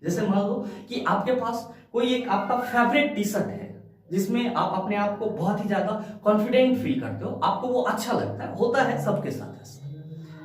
जैसे मान लो कि आपके पास कोई एक आपका फेवरेट टी शर्ट है जिसमें आप अपने आप को बहुत ही ज्यादा कॉन्फिडेंट फील करते हो, आपको वो अच्छा लगता है, होता है सबके साथ ऐसा।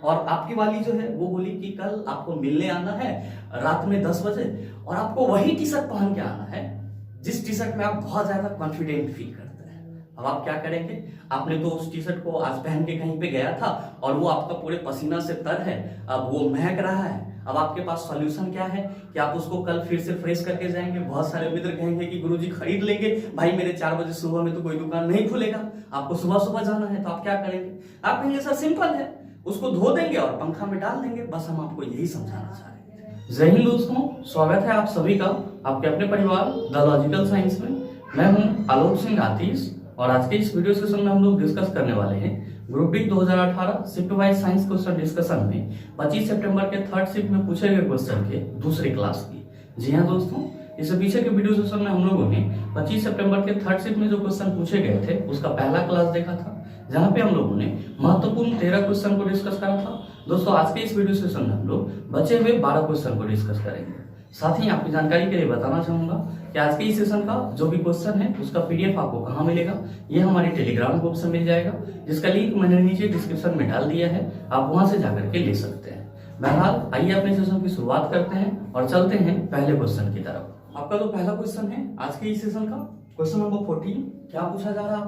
और आपकी वाली जो है वो बोली कि कल आपको मिलने आना है रात में 10 बजे और आपको वही टी शर्ट पहन के आना है जिस टी शर्ट में आप बहुत ज्यादा कॉन्फिडेंट फील करते हैं। अब आप क्या करेंगे? आपने तो उस टी शर्ट को आज पहन के कहीं पे गया था और वो आपका पूरे पसीना से तर है, अब वो महक रहा है। अब आपके पास सॉल्यूशन क्या है कि आप उसको कल फिर से फ्रेश करके जाएंगे। बहुत सारे मित्र कहेंगे कि गुरुजी खरीद लेंगे, भाई मेरे 4 बजे सुबह में तो कोई दुकान नहीं खुलेगा, आपको सुबह सुबह जाना है। तो आप क्या करेंगे? आप कहेंगे सर सिंपल है, उसको धो देंगे और पंखा में डाल देंगे, बस हम आपको यही समझाना चाह रहे हैं। जय हिंद दोस्तों, स्वागत है आप सभी का आपके अपने परिवार द लॉजिकल साइंस में। मैं हूं आलोक सिंह आतिश और आज के इस वीडियो सेशन में हम लोग डिस्कस करने वाले हैं group D 2018 shift wise science question discussion में 25 सितंबर के थर्ड शिफ्ट में पूछे गए क्वेश्चन के दूसरी क्लास की। जी हाँ दोस्तों, इससे पीछे के वीडियो सेशन में हम लोगों ने 25 सितंबर के थर्ड शिफ्ट में जो क्वेश्चन पूछे गए थे उसका पहला क्लास देखा था, जहां पे हम लोगों ने महत्वपूर्ण 13 क्वेश्चन को डिस्कस करा था। दोस्तों आज के इस वीडियो सेशन में हम लोग बचे हुए 12 क्वेश्चन को डिस्कस करेंगे। साथ ही आपकी जानकारी के लिए बताना चाहूंगा कि आज के इस सेशन का जो भी क्वेश्चन है उसका पीडीएफ आपको कहाँ मिलेगा, ये हमारे टेलीग्राम ग्रुप से मिल जाएगा, जिसका लिंक मैंने नीचे डिस्क्रिप्शन में डाल दिया है, आप वहां से जाकर के ले सकते हैं। बहरहाल आइए अपने सेशन की शुरुआत करते हैं और चलते हैं पहले क्वेश्चन की तरफ। आपका जो पहला क्वेश्चन है आज के इस सेशन का, क्वेश्चन नंबर 14, क्या पूछा जा रहा है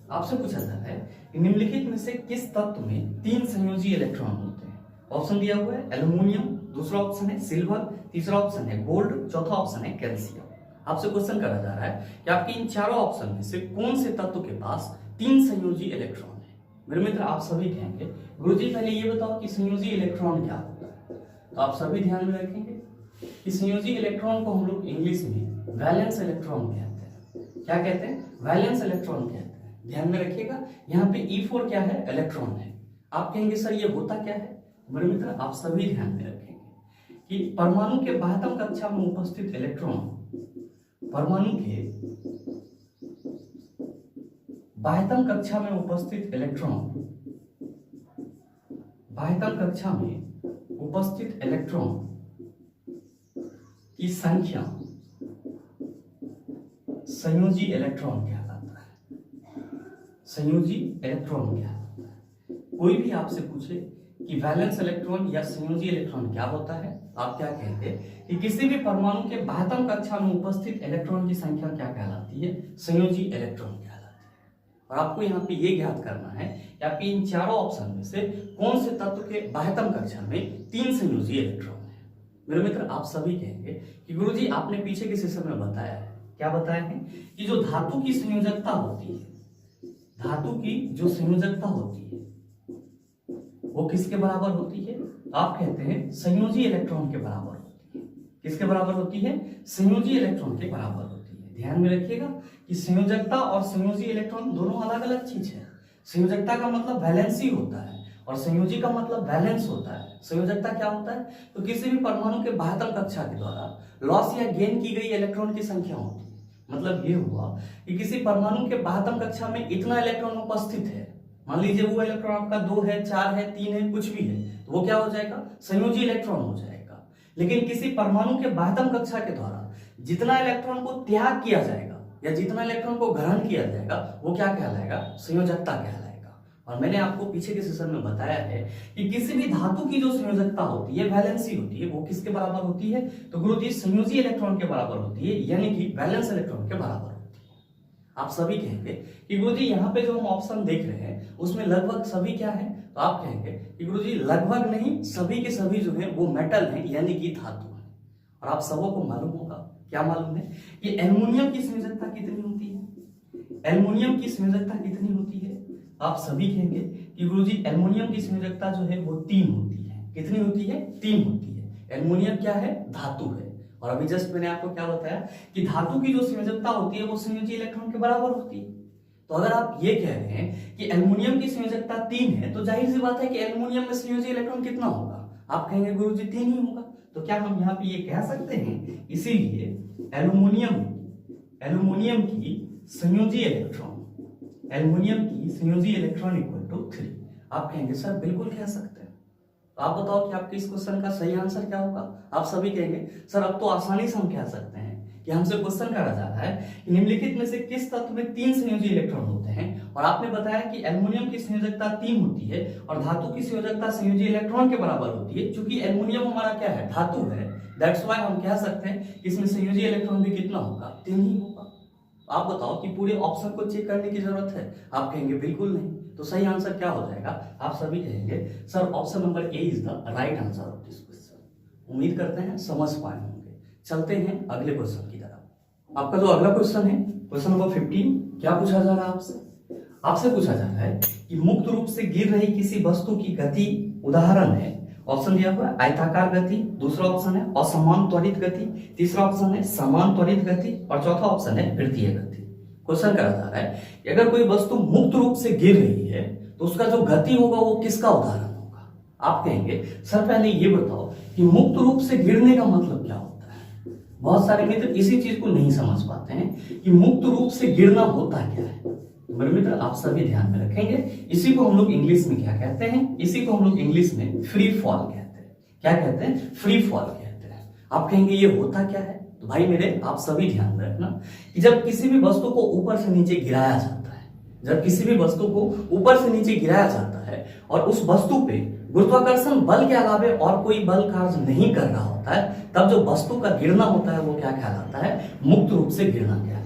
आपसे पूछा जा रहा है कि निम्नलिखित में से किस तत्व में 3 संयोजी इलेक्ट्रॉन होते हैं। ऑप्शन दिया हुआ है एल्युमिनियम, दूसरा ऑप्शन है सिल्वर, तीसरा ऑप्शन है गोल्ड, चौथा ऑप्शन है कैल्शियम। आपसे क्वेश्चन करा जा रहा है कि आपके इन चारों ऑप्शन में से कौन से तत्व के पास 3 संयोजी इलेक्ट्रॉन है। मेरे मित्र आप सभी कहेंगे गुरुजी पहले ये बताओ कि संयोजी इलेक्ट्रॉन क्या होता है। तो आप सभी ध्यान में रखेंगे कि संयोजी इलेक्ट्रॉन को हम लोग इंग्लिश में वैलेंस इलेक्ट्रॉन कहते हैं। क्या कहते हैं? वैलेंस इलेक्ट्रॉन कहते हैं। ध्यान में रखिएगा, यहाँ पे E4 क्या है? इलेक्ट्रॉन है। आप कहेंगे सर ये होता क्या है? मेरे मित्र आप सभी ध्यान में रखेंगे कि परमाणु के बाह्यतम कक्षा में उपस्थित इलेक्ट्रॉन, परमाणु के बाह्यतम कक्षा में उपस्थित इलेक्ट्रॉन, बाह्यतम कक्षा में उपस्थित इलेक्ट्रॉन की संख्या संयोजी इलेक्ट्रॉन कहलाता है। संयोजी इलेक्ट्रॉन कहलाता है। कोई भी आपसे पूछे कि वैलेंस इलेक्ट्रॉन या संयोजी इलेक्ट्रॉन क्या होता है, आप क्या कहेंगे कि किसी भी परमाणु के बाह्यतम कक्षा में उपस्थित इलेक्ट्रॉन की संख्या क्या कहलाती है? संयोजी इलेक्ट्रॉन कहलाती है। और आपको यहाँ पे ये ज्ञात करना है कि आपके इन चारों ऑप्शन में से कौन से तत्व के बाह्यतम कक्षा में 3 संयोजी इलेक्ट्रॉन है। मेरे मित्र आप सभी कहेंगे कि गुरुजी आपने पीछे के सेशन में बताया है, क्या बताया है कि जो धातु की संयोजकता होती है, धातु की जो संयोजकता होती है वो किसके बराबर होती है? आप कहते हैं संयोजी इलेक्ट्रॉन के बराबर होती है। किसके बराबर होती है? संयोजी इलेक्ट्रॉन के बराबर होती है। ध्यान में रखिएगा कि संयोजकता और संयोजी इलेक्ट्रॉन दोनों अलग अलग चीज है। संयोजकता का मतलब वैलेंसी होता है और संयोजी का मतलब वैलेंस होता है। संयोजकता क्या होता है? तो किसी भी परमाणु के बाह्यतम कक्षा के द्वारा लॉस या गेन की गई इलेक्ट्रॉन की संख्या होती है। मतलब ये हुआ कि किसी परमाणु के बाह्यतम कक्षा में इतना इलेक्ट्रॉन उपस्थित है, मान लीजिए वो इलेक्ट्रॉन आपका 2 है, 4 है, 3 है, कुछ भी है, तो वो क्या हो जाएगा? संयोजी इलेक्ट्रॉन हो जाएगा। लेकिन किसी परमाणु के बाह्यतम कक्षा के द्वारा जितना इलेक्ट्रॉन को त्याग किया जाएगा या जितना इलेक्ट्रॉन को ग्रहण किया जाएगा वो क्या कहलाएगा? संयोजकता कहलाएगा। और मैंने आपको पीछे के सेशन में बताया है कि किसी भी धातु की जो संयोजकता होती है, वैलेंसी होती है, वो किसके बराबर होती है? तो गुरुजी संयोजी इलेक्ट्रॉन के बराबर होती है, यानी कि वैलेंस इलेक्ट्रॉन के बराबर होती है। आप सभी कहेंगे कि गुरुजी यहाँ पे जो हम ऑप्शन देख रहे हैं उसमें लगभग सभी क्या है? तो आप कहेंगे कि गुरुजी लगभग नहीं, सभी के सभी जो है वो मेटल है, यानी कि धातु है। और आप सबों को मालूम होगा, क्या मालूम है कि एल्युमिनियम की संयोजकता कितनी होती है? एल्युमिनियम की संयोजकता कितनी होती है? आप सभी कहेंगे कि गुरुजी एल्युमिनियम की संयोजकता जो है वो 3 होती है। कितनी होती है? 3 होती है। एल्युमिनियम क्या है? धातु है। और अभी जस्ट मैंने आपको क्या बताया कि धातु की जो संयोजकता होती है वो संयोजी इलेक्ट्रॉन के बराबर होती है। तो अगर आप ये कह रहे हैं कि एल्युमिनियम की संयोजकता 3 है तो जाहिर सी बात है कि एल्युमिनियम में संयोजी इलेक्ट्रॉन कितना होगा? आप कहेंगे गुरुजी 3 ही होगा। तो क्या हम यहाँ पे ये कह सकते हैं? इसीलिए एल्युमिनियम की संयोजी इलेक्ट्रॉन, एल्युमिनियम की संयोजी इलेक्ट्रॉन इक्वल टू 3। आप कहेंगे सर बिल्कुल कह सकते हैं। तो आप बताओ कि आपके इस क्वेश्चन का सही आंसर क्या होगा। आप सभी कहेंगे सर अब तो आसानी से हम कह सकते हैं कि हमसे क्वेश्चन करा जा रहा है कि निम्नलिखित में से किस तत्व में 3 संयोजी इलेक्ट्रॉन होते हैं, और आपने बताया कि एल्युमिनियम की संयोजकता 3 होती है और धातु की संयोजकता संयोजी इलेक्ट्रॉन के बराबर होती है। क्योंकि एल्युमिनियम हमारा क्या है, धातु है, दैट्स व्हाई हम कह सकते हैं कि इसमें संयोजी इलेक्ट्रॉन भी कितना होगा, 3 ही होगा। आप बताओ कि पूरे ऑप्शन को चेक करने की जरूरत है। आप कहेंगे बिल्कुल नहीं। तो सही आंसर क्या हो जाएगा, आप सभी कहेंगे sir option number A is the right answer of this question. उम्मीद करते हैं समझ पाए होंगे। चलते हैं अगले क्वेश्चन की तरफ। आपका जो अगला क्वेश्चन है, क्वेश्चन नंबर 15, क्या पूछा जा रहा है आपसे? आपसे पूछा जा रहा है कि मुक्त रूप से गिर रही किसी वस्तु की गति, उदाहरण है, ऑप्शन दिया हुआ है आयताकार गति, दूसरा ऑप्शन है असमान त्वरित गति, तीसरा ऑप्शन है समान त्वरित गति और चौथा ऑप्शन है वृत्तीय गति। क्वेश्चन करा जा रहा है कि अगर कोई वस्तु मुक्त रूप से गिर रही है तो उसका जो गति होगा वो किसका उदाहरण होगा। आप कहेंगे सर पहले ये बताओ कि मुक्त रूप से गिरने का मतलब क्या होता है। बहुत सारे मित्र इसी चीज को नहीं समझ पाते हैं कि मुक्त रूप से गिरना होता क्या है। मेरे मित्र आप सभी ध्यान में रखेंगे, इसी को हम लोग इंग्लिश में क्या कहते हैं, इसी को हम लोग इंग्लिश में फ्री फॉल कहते हैं। क्या कहते हैं, फ्री फॉल कहते हैं। आप कहेंगे ये होता क्या है, तो भाई मेरे आप सभी ध्यान में रखना कि जब किसी भी वस्तु को ऊपर से नीचे गिराया जाता है, जब किसी भी वस्तु को ऊपर से नीचे गिराया जाता है और उस वस्तु पे गुरुत्वाकर्षण बल के अलावे और कोई बल कार्य नहीं कर रहा होता है, तब जो वस्तु का गिरना होता है वो क्या कहलाता है, मुक्त रूप से गिरना कहलाता है।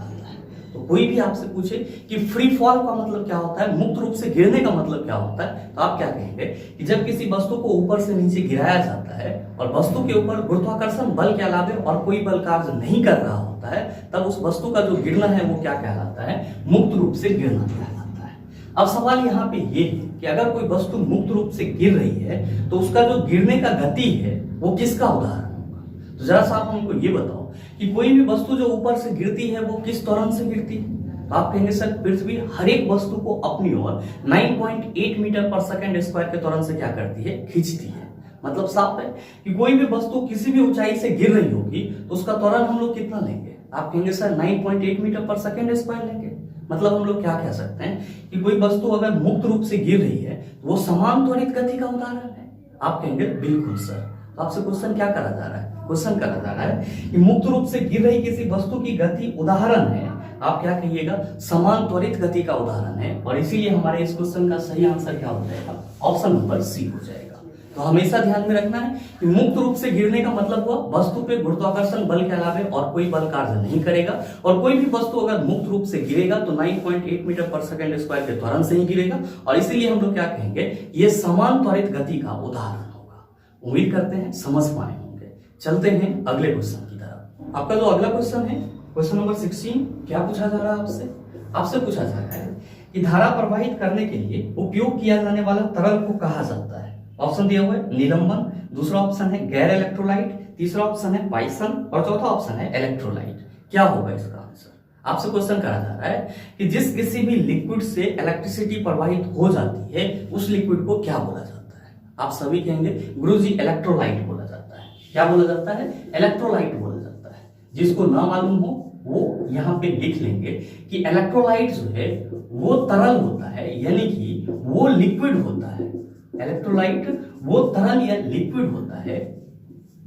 तो कोई भी आपसे पूछे कि फ्री फॉल का मतलब क्या होता है, मुक्त रूप से गिरने का मतलब क्या होता है, तो आप क्या कहेंगे कि जब किसी वस्तु को ऊपर से नीचे गिराया जाता है और वस्तु के ऊपर गुरुत्वाकर्षण बल के अलावे और कोई बल कार्य नहीं कर रहा होता है, तब उस वस्तु का जो गिरना है वो क्या कहलाता है, मुक्त रूप से गिरना कहलाता है। अब सवाल यहाँ पे ये है कि अगर कोई वस्तु मुक्त रूप से गिर रही है तो उसका जो गिरने का गति है वो किसका उदाहरण होगा। तो जरा सा आप हमको ये बताओ कि कोई भी वस्तु जो ऊपर से गिरती है वो किस त्वरण से गिरती है। तो आप कहेंगे सर पृथ्वी हर एक वस्तु को अपनी ओर 9.8 मीटर पर सेकंड स्क्वायर के त्वरण से क्या करती है, खींचती है। मतलब साफ है कि कोई भी वस्तु किसी भी ऊंचाई से गिर रही होगी तो उसका त्वरण हम लोग कितना लेंगे। आप कहेंगे सर 9.8 मीटर पर सेकंड स्क्वायर लेंगे। मतलब हम लोग क्या कह सकते हैं कि कोई वस्तु अगर मुक्त रूप से गिर रही है तो वो समान त्वरित गति का उदाहरण है। आप कहेंगे बिल्कुल सर। तो आपसे क्वेश्चन क्या करा जा रहा है, क्वेश्चन करा जा रहा है कि मुक्त रूप से गिर रही किसी वस्तु की गति उदाहरण है, आप क्या कहिएगा, समान त्वरित गति का उदाहरण है। और इसीलिए हमारे इस क्वेश्चन का सही आंसर क्या हो जाएगा, ऑप्शन नंबर सी हो जाएगा। तो हमेशा ध्यान में रखना है कि मुक्त रूप से गिरने का मतलब हुआ वस्तु पे गुरुत्वाकर्षण बल के अलावे और कोई बल कार्य नहीं करेगा, और कोई भी वस्तु अगर मुक्त रूप से गिरेगा तो 9.8 मीटर पर सेकंड स्क्वायर के त्वरण से ही गिरेगा, और इसीलिए हम लोग क्या कहेंगे, ये समान त्वरित गति का उदाहरण होगा। उम्मीद करते हैं समझ पाए होंगे। चलते हैं अगले क्वेश्चन की तरफ। आपका जो अगला क्वेश्चन है, क्वेश्चन नंबर 16, क्या पूछा जा रहा है आपसे? आपसे पूछा जा रहा है कि धारा प्रवाहित करने के लिए उपयोग किया जाने वाला तरल को कहा जाता है। ऑप्शन दिया हुआ है निलंबन, दूसरा ऑप्शन है गैर इलेक्ट्रोलाइट, तीसरा ऑप्शन है पाइसन और चौथा ऑप्शन है इलेक्ट्रोलाइट। क्या होगा इसका आंसर? आपसे क्वेश्चन करा जा रहा है कि जिस किसी भी लिक्विड से इलेक्ट्रिसिटी प्रवाहित हो जाती है उस लिक्विड को क्या बोला जाता है। आप सभी कहेंगे गुरुजी इलेक्ट्रोलाइट बोला जाता है। क्या बोला जाता है? इलेक्ट्रोलाइट बोला जाता है। जिसको ना मालूम हो वो यहाँ पे लिख लेंगे कि इलेक्ट्रोलाइट जो है वो तरल होता है, यानी कि वो लिक्विड होता है। इलेक्ट्रोलाइट वो तरल या लिक्विड होता है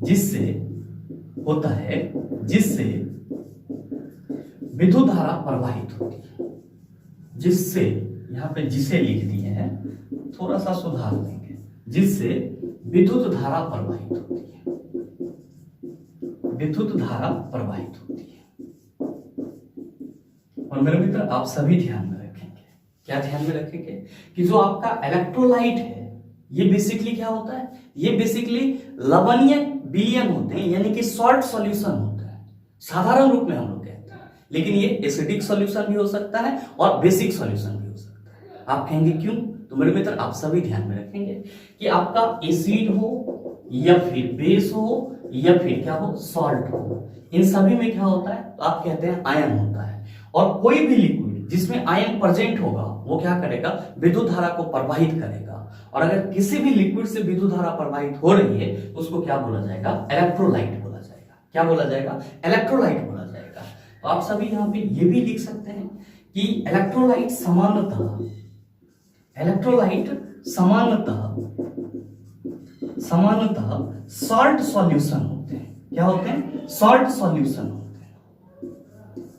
जिससे विद्युत धारा प्रवाहित होती है। जिससे, यहां पे जिसे लिख दिए हैं, थोड़ा सा सुधार देंगे, जिससे विद्युत धारा प्रवाहित होती है, विद्युत धारा प्रवाहित होती है। और मेरे मित्र आप सभी ध्यान में रखेंगे, क्या ध्यान में रखेंगे कि जो आपका इलेक्ट्रोलाइट है ये बेसिकली क्या होता है, ये बेसिकली लवणीय विलयन होते हैं, यानी कि सॉल्ट सॉल्यूशन होता है साधारण रूप में हम लोग कहते हैं, लेकिन ये एसिडिक सॉल्यूशन भी हो सकता है और बेसिक सॉल्यूशन भी हो सकता है। आप कहेंगे क्यों? तो मेरे मित्र आप सभी ध्यान में रखेंगे कि आपका एसिड हो या फिर बेस हो या फिर क्या हो, सॉल्ट हो, इन सभी में क्या होता है, तो आप कहते हैं आयन होता है। और कोई भी लिक्विड जिसमें आयन प्रेजेंट होगा वो क्या करेगा, विद्युत धारा को प्रवाहित करेगा। और अगर किसी भी लिक्विड से विद्युत धारा प्रवाहित हो रही है तो उसको क्या बोला जाएगा, इलेक्ट्रोलाइट बोला जाएगा। क्या बोला जाएगा? इलेक्ट्रोलाइट बोला जाएगा। तो आप सभी यहां पे ये भी लिख सकते हैं कि इलेक्ट्रोलाइट सामान्यतः सॉल्ट सॉल्यूशन होते हैं। क्या होते हैं? सॉल्ट सॉल्यूशन होते हैं।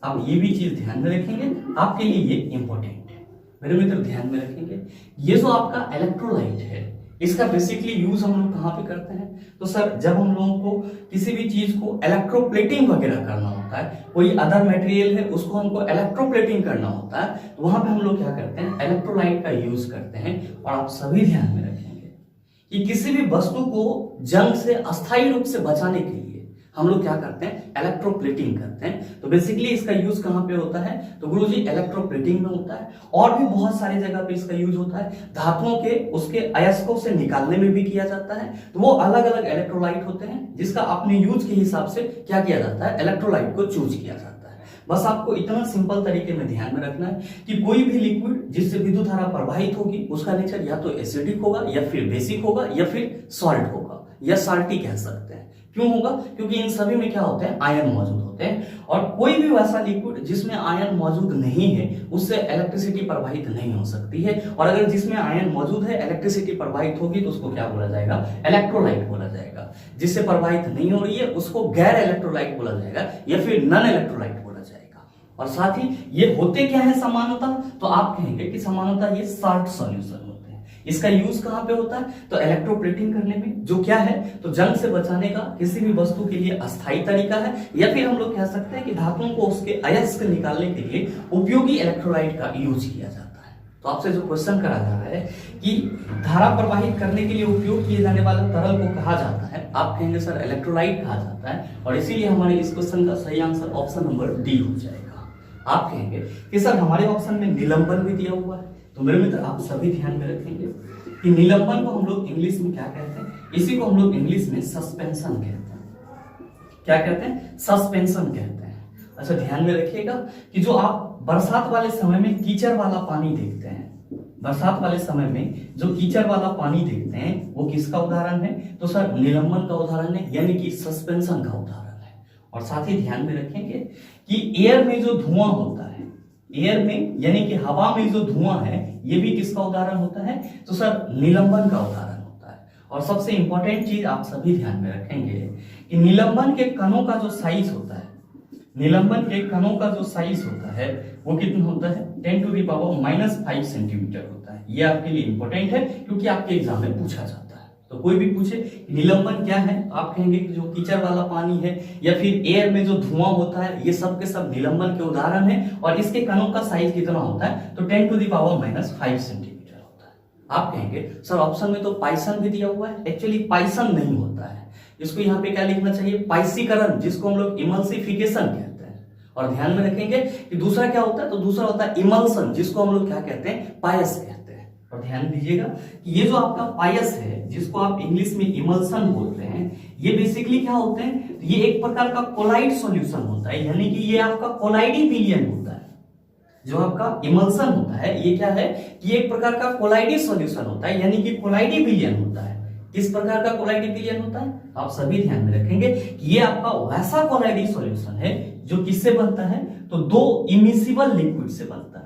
आप ये भी चीज ध्यान में रखेंगे, आपके लिए ये इंपॉर्टेंट है मेरे मित्र, ध्यान में रखेंगे। ये जो आपका इलेक्ट्रोलाइट है, इसका बेसिकली यूज हम लोग कहाँ पे करते हैं? तो सर जब हम लोगों को किसी भी चीज को इलेक्ट्रोप्लेटिंग वगैरह करना होता है, कोई अदर मटेरियल है उसको हमको इलेक्ट्रोप्लेटिंग करना होता है, तो वहां पे हम लोग क्या करते हैं? इलेक्ट्रोलाइट का यूज करते हैं। और आप सभी ध्यान में रखेंगे कि किसी भी वस्तु को जंग से अस्थायी रूप से बचाने के लिए हम लोग क्या करते हैं? इलेक्ट्रोप्लेटिंग करते हैं। तो बेसिकली इसका यूज कहां पे होता है? तो गुरुजी इलेक्ट्रोप्लेटिंग में होता है, और भी बहुत सारी जगह पे इसका यूज होता है। धातुओं के उसके अयस्कों से निकालने में भी किया जाता है। तो वो अलग अलग इलेक्ट्रोलाइट होते हैं, जिसका अपने यूज के हिसाब से क्या किया जाता है? इलेक्ट्रोलाइट को चूज किया जाता है। बस आपको इतना सिंपल तरीके में ध्यान में रखना है कि कोई भी लिक्विड जिससे विद्युत धारा प्रवाहित होगी, उसका नेचर या तो एसिडिक होगा, या फिर बेसिक होगा, या फिर सॉल्ट होगा, या साल्टी कह सकते हैं। क्यों होगा? क्योंकि इन सभी में क्या होते हैं? आयन मौजूद होते हैं। और कोई भी वैसा लिक्विड जिसमें आयन मौजूद नहीं है, उससे इलेक्ट्रिसिटी प्रवाहित नहीं हो सकती है। और अगर जिसमें आयन मौजूद है, इलेक्ट्रिसिटी प्रवाहित होगी, तो उसको क्या बोला जाएगा? इलेक्ट्रोलाइट बोला जाएगा। जिससे प्रवाहित नहीं हो रही है उसको गैर इलेक्ट्रोलाइट बोला जाएगा, या फिर नॉन इलेक्ट्रोलाइट बोला जाएगा। और साथ ही ये होते क्या है सामान्यतः? तो आप कहेंगे कि सामान्यतः ये सॉल्ट सॉल्यूशन होते हैं। इसका यूज कहां पे होता है? तो इलेक्ट्रोप्लेटिंग करने में, जो क्या है? तो जंग से बचाने का किसी भी वस्तु के लिए अस्थायी तरीका है, या फिर हम लोग कह सकते हैं कि धातुओं को उसके अयस्क निकालने के लिए उपयोगी इलेक्ट्रोलाइट का यूज किया जाता है। तो आपसे जो क्वेश्चन करा जा रहा है कि धारा प्रवाहित करने के लिए उपयोग किए जाने वाला तरल को कहा जाता है, आप कहेंगे सर इलेक्ट्रोलाइट कहा जाता है, और इसीलिए हमारे इस क्वेश्चन का सही आंसर ऑप्शन नंबर डी हो जाएगा। आप कहेंगे कि सर हमारे ऑप्शन में निलंबन भी दिया हुआ है। तो मेरे मित्र आप सभी ध्यान में रखेंगे कि निलंबन को हम लोग इंग्लिश में क्या कहते हैं? इसी को हम लोग इंग्लिश में सस्पेंशन कहते हैं। क्या कहते हैं? सस्पेंशन कहते हैं। अच्छा ध्यान में रखिएगा कि जो आप बरसात वाले समय में कीचड़ वाला पानी देखते हैं, बरसात वाले समय में जो कीचड़ वाला पानी देखते हैं, वो किसका उदाहरण है? तो सर निलंबन का उदाहरण है, यानी कि सस्पेंशन का उदाहरण है। और साथ ही ध्यान में रखेंगे कि एयर में जो धुआं होता है, एयर में यानी कि हवा में जो धुआं है, ये भी किसका उदाहरण होता है? तो सर निलंबन का उदाहरण होता है। और सबसे इंपॉर्टेंट चीज आप सभी ध्यान में रखेंगे कि निलंबन के कणों का जो साइज होता है, निलंबन के कणों का जो साइज होता है वो कितना होता है? 10⁻⁻5 सेंटीमीटर होता है। ये आपके लिए इंपॉर्टेंट है क्योंकि आपके एग्जाम में पूछा जाता है। तो कोई भी पूछे निलंबन क्या है, आप कहेंगे कि जो कीचड़ वाला पानी है या फिर एयर में जो धुआं होता है, ये सब के सब निलंबन के उदाहरण है। और इसके कणों का साइज कितना होता है? तो 10⁻⁻5 सेंटीमीटर होता है। आप कहेंगे सर ऑप्शन में तो पाइसन भी दिया हुआ है। एक्चुअली पाइसन नहीं होता है, इसको यहाँ पे क्या लिखना चाहिए? पाइसीकरण, जिसको हम लोग इमल्सिफिकेशन कहते हैं। और ध्यान में रखेंगे कि दूसरा क्या होता है? तो दूसरा होता है इमल्सन, जिसको हम लोग क्या कहते हैं? पायस कहते हैं। और ध्यान दीजिएगा कि ये जो आपका पायस है, जिसको आप इंग्लिश में इमल्सन बोलते हैं, ये बेसिकली क्या होते हैं? ये एक प्रकार का कोलाइड सॉल्यूशन होता है, यानी कि ये आपका कोलाइडी विलियन होता है। जो आपका इमल्सन होता है ये क्या है? कि एक प्रकार का कोलाइडी सॉल्यूशन होता है, यानी कि कोलाइडी विलियन होता है। किस प्रकार का कोलाइडी विलियन होता है? आप सभी ध्यान में रखेंगे कि ये आपका वैसा कोलाइडी सॉल्यूशन है जो किससे बनता है? तो दो इमिसिबल लिक्विड से बनता है।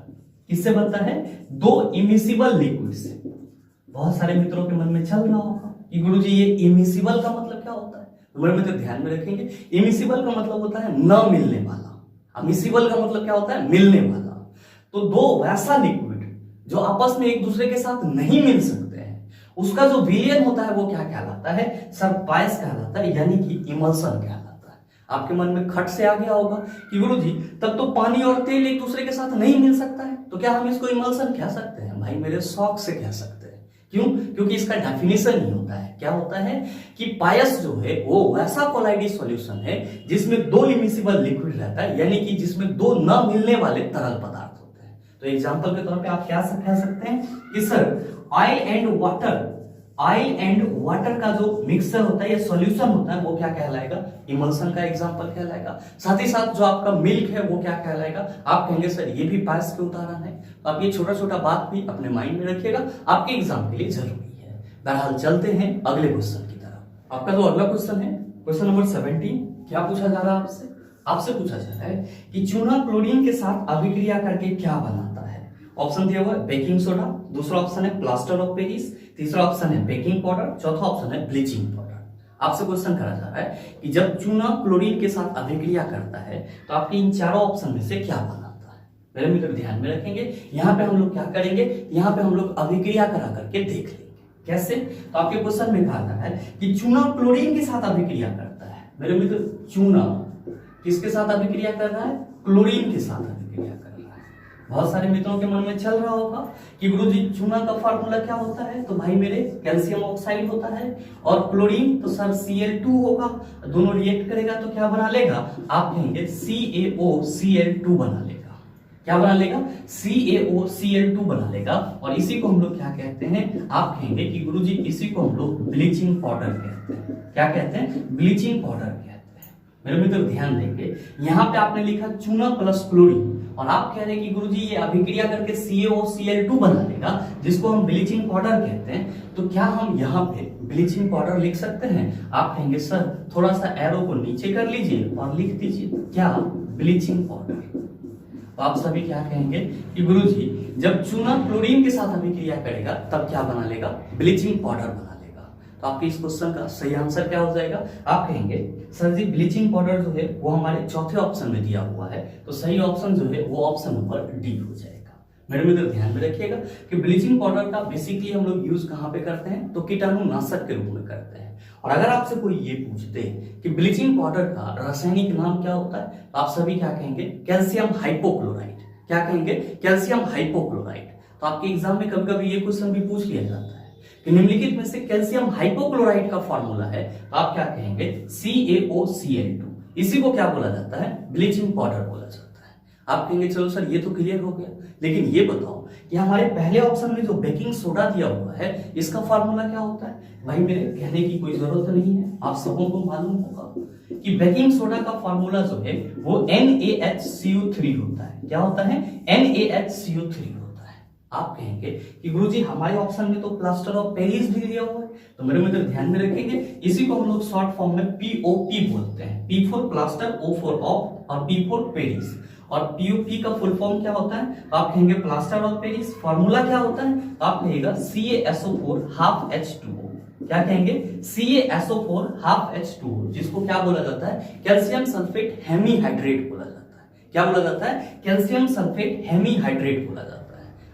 किससे बनता है? दो इमिसिबल लिक्विड से। बहुत सारे मित्रों के मन में चल रहा होगा कि गुरुजी ये इमिसिबल का मतलब क्या होता है? तो मेरे मित्र ध्यान में रखेंगे, इमिसिबल का मतलब होता है न मिलने वाला। मिसिबल का मतलब क्या होता है? मिलने वाला। तो दो वैसा लिक्विड जो आपस में एक दूसरे के साथ नहीं मिल सकते हैं, उसका जो विलयन होता है वो क्या कहलाता है? सर पायस कहलाता है, यानी कि इमल्सन कहलाता है। आपके मन में खट से आ गया होगा कि गुरुजी तब तो पानी और तेल एक दूसरे के साथ नहीं मिल सकता है, तो क्या हम इसको इमल्सन कह सकते हैं? भाई मेरे शौक से कह सकते हैं। क्यों? क्योंकि इसका डेफिनेशन ही होता है। क्या होता है कि पायस जो है वो वैसा कोलाइडी सॉल्यूशन है जिसमें दो इमिसिबल लिक्विड रहता है, यानी कि जिसमें दो न मिलने वाले तरल पदार्थ होते हैं। तो एग्जांपल के तौर पे आप क्या कह सकते हैं कि सर ऑयल एंड वाटर का जो मिक्सचर होता है या सॉल्यूशन होता है वो क्या कहलाएगा? इमल्सन का एग्जांपल कहलाएगा। साथ ही साथ जो आपका मिल्क है वो क्या कहलाएगा? आप कहेंगे सर ये भी पायस के उदाहरण है। तो आप ये छोटा छोटा बात भी अपने माइंड में रखिएगा, आपके एग्जाम के लिए जरूरी है। बहरहाल चलते हैं अगले क्वेश्चन की तरफ। आपका जो अगला क्वेश्चन है, क्वेश्चन नंबर 17, क्या पूछा जा रहा है आपसे? आपसे पूछा जा रहा है कि चूना क्लोरीन के साथ अभिक्रिया करके क्या बनाता है? ऑप्शन दिया हुआ है बेकिंग सोडा, दूसरा ऑप्शन है प्लास्टर ऑफ पेरिस, तीसरा ऑप्शन है बेकिंग पाउडर, चौथा ऑप्शन है ब्लीचिंग पाउडर। आपसे क्वेश्चन करा जा रहा है कि जब चूना क्लोरीन के साथ अभिक्रिया करता है तो आपके इन चारों ऑप्शन में से क्या बनाता है। मेरे मित्र ध्यान में रखेंगे, यहाँ पे हम लोग क्या करेंगे, यहाँ पे हम लोग अभिक्रिया करा करके देख लेंगे कैसे। तो आपके क्वेश्चन में कहा गया है कि चूना क्लोरीन के साथ अभिक्रिया करता है। मेरे मित्र चूना किसके साथ अभिक्रिया कर रहा है, क्लोरीन के साथ अभिक्रिया कर रहा है। बहुत सारे मित्रों के मन में चल रहा होगा कि गुरुजी चूना का फार्मूला क्या होता है, तो भाई मेरे कैल्शियम ऑक्साइड होता है, और क्लोरीन तो सर Cl2 होगा, दोनों रिएक्ट करेगा तो क्या बना लेगा, आप कहेंगे CaOCl2 बना लेगा। क्या बना लेगा, CaOCl2 बना लेगा। और इसी को हम लोग क्या कहते हैं, आप कहेंगे कि गुरुजी इसी को हम लोग ब्लीचिंग पाउडर कहते हैं। क्या कहते हैं, ब्लीचिंग पाउडर कहते हैं। मेरे मित्र ध्यान देंगे, यहाँ पे आपने लिखा चूना प्लस क्लोरीन, और आप कह रहे हैं कि गुरुजी ये अभिक्रिया करके CaOCl2 बना लेगा, जिसको हम ब्लीचिंग पाउडर कहते हैं। तो क्या हम यहाँ पे ब्लीचिंग पाउडर लिख सकते हैं? आप कहेंगे सर थोड़ा सा एरो को नीचे कर लीजिए और लिख दीजिए क्या, ब्लीचिंग पाउडर। तो आप सभी क्या कहेंगे कि गुरुजी जब चूना क्लोरीन के साथ अभिक्रिया करेगा तब क्या बना लेगा, ब्लीचिंग पाउडर बना लेगा। तो आपके इस क्वेश्चन का सही आंसर क्या हो जाएगा, आप कहेंगे सर जी ब्लीचिंग पाउडर जो है वो हमारे चौथे ऑप्शन में दिया हुआ है, तो सही ऑप्शन जो है वो ऑप्शन नंबर डी हो जाएगा। मेरे मित्र ध्यान में रखिएगा कि ब्लीचिंग पाउडर का बेसिकली हम लोग यूज कहाँ पे करते हैं, तो कीटाणुनाशक के रूप में करते हैं। और अगर आपसे कोई ये पूछते कि ब्लीचिंग पाउडर का रासायनिक नाम क्या होता है, तो आप सभी क्या कहेंगे, कैल्शियम हाइपोक्लोराइड। क्या कहेंगे, कैल्शियम हाइपोक्लोराइड। तो आपके एग्जाम में कभी कभी ये क्वेश्चन भी पूछ लिया जाता है कि निम्नलिखित में से कैल्शियम हाइपोक्लोराइड का फॉर्मूला है, तो आप क्या कहेंगे, CaOCl2। इसी को क्या बोला जाता है, ब्लीचिंग पाउडर बोला जाता है। आप कहेंगे चलो सर ये तो क्लियर हो गया, लेकिन ये बताओ कि हमारे पहले ऑप्शन में जो बेकिंग सोडा दिया हुआ है इसका फार्मूला क्या होता है। भाई मेरे कहने की कोई जरूरत नहीं है, आप सबों को मालूम होगा कि बेकिंग सोडा का फार्मूला जो है वो NaHCO3 होता है। क्या होता है, NaHCO3 होता है। आप कहेंगे कि गुरुजी हमारे ऑप्शन में तो प्लास्टर ऑफ पेरिस भी दिया हुआ है, तो मेरे मित्र ध्यान में रखेंगे, इसी को हम लोग शॉर्ट फॉर्म में POP बोलते हैं। P for plaster, O for of और P फॉर पेरिस। और POP का फुल फॉर्म क्या होता है, तो आप कहेंगे प्लास्टर ऑफ पेरिस। फॉर्मूला क्या होता है, तो आप कहेगा CaSO4 हाफ H2O। क्या कहेंगे, CaSO4 हाफ H2O, जिसको क्या बोला जाता है, कैल्शियम सल्फेट हेमीहाइड्रेट बोला जाता है। क्या बोला जाता है, कैल्शियम सल्फेट हेमीहाइड्रेट बोला जाता है।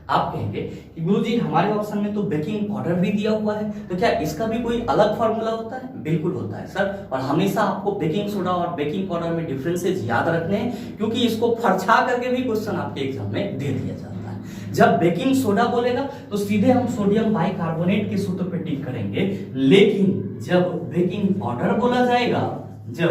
आप कहेंगे कि गुरुजी हमारे ऑप्शन में तो बेकिंग पाउडर भी दिया हुआ है, तो क्या इसका भी कोई अलग फॉर्मूला होता है? बिल्कुल होता है सर, और हमेशा आपको बेकिंग सोडा और बेकिंग पाउडर में डिफरेंसेस याद रखने हैं, क्योंकि इसको फरछा करके भी क्वेश्चन आपके एग्जाम में दे दिया जाता है। जब बेकिंग सोडा बोलेगा तो सीधे हम सोडियम बाइकार्बोनेट के सूत्र पर टिक करेंगे, लेकिन जब बेकिंग पाउडर बोला जाएगा, जब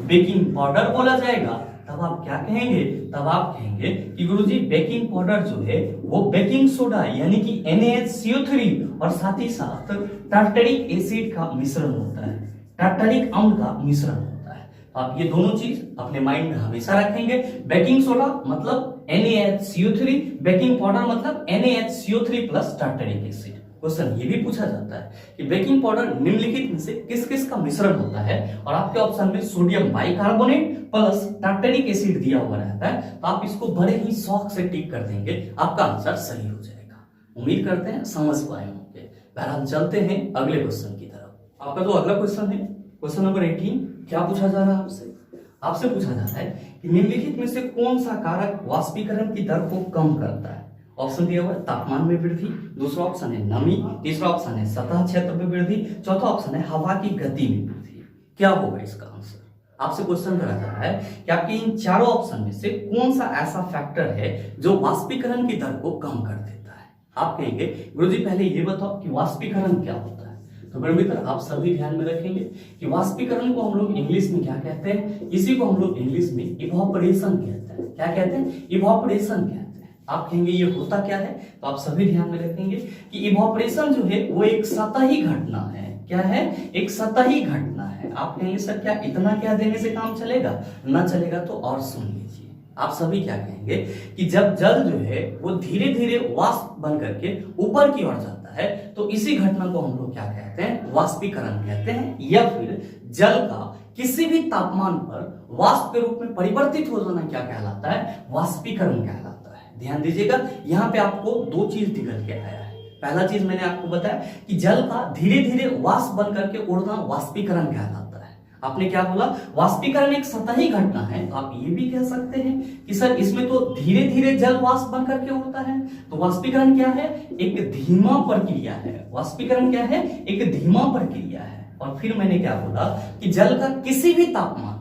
बेकिंग पाउडर बोला जाएगा तब आप क्या कहेंगे, तब आप कहेंगे कि गुरुजी बेकिंग पाउडर जो है वो बेकिंग सोडा यानी कि NaHCO3 और साथ ही साथ टार्टरिक एसिड का मिश्रण होता है, टार्टरिक अम्ल का मिश्रण होता है। तो आप ये दोनों चीज अपने माइंड में हमेशा रखेंगे। बेकिंग सोडा मतलब NaHCO3, बेकिंग पाउडर मतलब NaHCO3 plus tartaric acid. Question ये भी पूछा जाता है कि बेकिंग पाउडर निम्नलिखित में से किस किस का मिश्रण होता है, और आपके ऑप्शन में sodium bicarbonate plus tartaric acid दिया हुआ रहता है, तो आप इसको बड़े ही शौक से टिक कर देंगे, आपका आंसर सही हो जाएगा। उम्मीद करते हैं समझ पाए होंगे। बहरहाल चलते हैं अगले क्वेश्चन की तरफ। आपका जो अगला क्वेश्चन है, क्वेश्चन नंबर 18, क्या पूछा जा रहा है आपसे, आपसे पूछा जाता है कि निम्नलिखित में से कौन सा कारक वाष्पीकरण की दर को कम करता है। ऑप्शन दिया हुआ है तापमान में वृद्धि, दूसरा ऑप्शन है नमी, तीसरा ऑप्शन है सतह क्षेत्र में वृद्धि, चौथा ऑप्शन है हवा की गति में वृद्धि। क्या होगा इसका आंसर? आपसे क्वेश्चन करा जा रहा है कि आपके इन चारों ऑप्शन में से कौन सा ऐसा फैक्टर है जो वाष्पीकरण की दर को कम कर देता है। आप कहेंगे गुरुजी पहले ये बताओ कि वाष्पीकरण क्या होता है। तो मेरे मित्र आप सभी ध्यान में रखेंगे कि वाष्पीकरण को हम लोग इंग्लिश में क्या कहते हैं, इसी को हम लोग इंग्लिश में इवोपरेशन कहते हैं। क्या कहते हैं, इवोपरेशन कहते हैं। आप कहेंगे ये होता क्या है, तो आप सभी ध्यान में रखेंगे कि इवोपरेशन जो है वो एक सतही घटना है। क्या है, एक सतही घटना है। आप कहेंगे सर क्या इतना क्या देने से काम चलेगा, ना चलेगा तो और सुन लीजिए। आप सभी क्या कहेंगे कि जब जल जो है वो धीरे धीरे वाष्प बन करके ऊपर की ओर जाता है, तो इसी घटना को हम लोग क्या कहते हैं, वाष्पीकरण कहते हैं, या फिर जल का किसी भी तापमान पर वाष्प के रूप में परिवर्तित हो जाना क्या कहलाता है, वाष्पीकरण कहलाता है। ध्यान दीजिएगा, यहाँ पे आपको दो चीज निकल के आया है। पहला चीज मैंने आपको बताया कि जल का धीरे धीरे वाष्प बन करके उड़ना वाष्पीकरण कहलाता है। आपने क्या बोला, वाष्पीकरण एक सतही घटना है। आप ये भी कह सकते हैं कि सर इसमें तो धीरे धीरे जल वाष्प बन करके उड़ता है। तो वाष्पीकरण क्या है, एक धीमा प्रक्रिया है। वाष्पीकरण क्या है, एक धीमा प्रक्रिया है। और फिर मैंने क्या बोला कि जल का किसी भी तापमान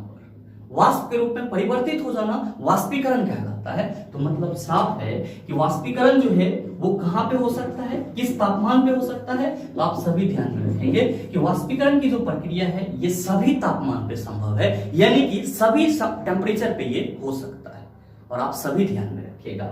वाष्प के रूप में परिवर्तित हो जाना वाष्पीकरण कहलाता है। तो मतलब साफ है कि वाष्पीकरण जो है वो कहां पे हो सकता है, किस तापमान पे हो सकता है। तो आप सभी ध्यान में रखेंगे कि वाष्पीकरण की जो प्रक्रिया है ये सभी तापमान पे संभव है, यानी कि सभी टेम्परेचर पे ये हो सकता है। और आप सभी ध्यान में रखिएगा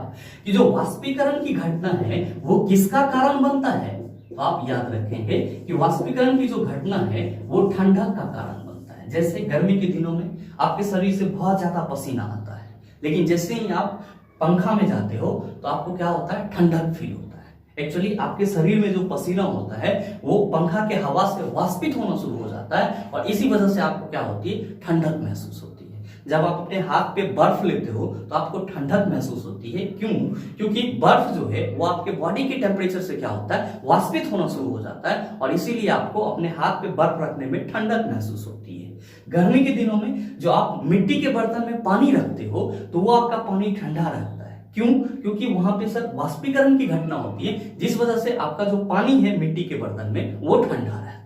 कि जो वाष्पीकरण की घटना है वो किसका कारण बनता है। तो आप याद रखेंगे कि वाष्पीकरण की जो घटना है वो ठंडक का कारण बनता है। जैसे गर्मी के दिनों में आपके शरीर से बहुत ज्यादा पसीना आता है, लेकिन जैसे ही आप पंखा में जाते हो तो आपको क्या होता है, ठंडक फील होता है। एक्चुअली आपके शरीर में जो पसीना होता है वो पंखा के हवा से वाष्पित होना शुरू हो जाता है और इसी वजह से आपको क्या होती है, ठंडक महसूस होती है। जब आप अपने हाथ पे बर्फ लेते हो तो आपको ठंडक महसूस होती है। क्यों? क्योंकि बर्फ जो है वो आपके बॉडी के टेम्परेचर से क्या होता है, वाष्पित होना शुरू हो जाता है और इसीलिए आपको अपने हाथ पे बर्फ रखने में ठंडक महसूस होती है। गर्मी के दिनों में जो आप मिट्टी के बर्तन में पानी रखते हो तो वो आपका पानी ठंडा रहता है। क्यों? क्योंकि वहां पे सर वाष्पीकरण की घटना होती है, जिस वजह से आपका जो पानी है मिट्टी के बर्तन में वो ठंडा रहता है।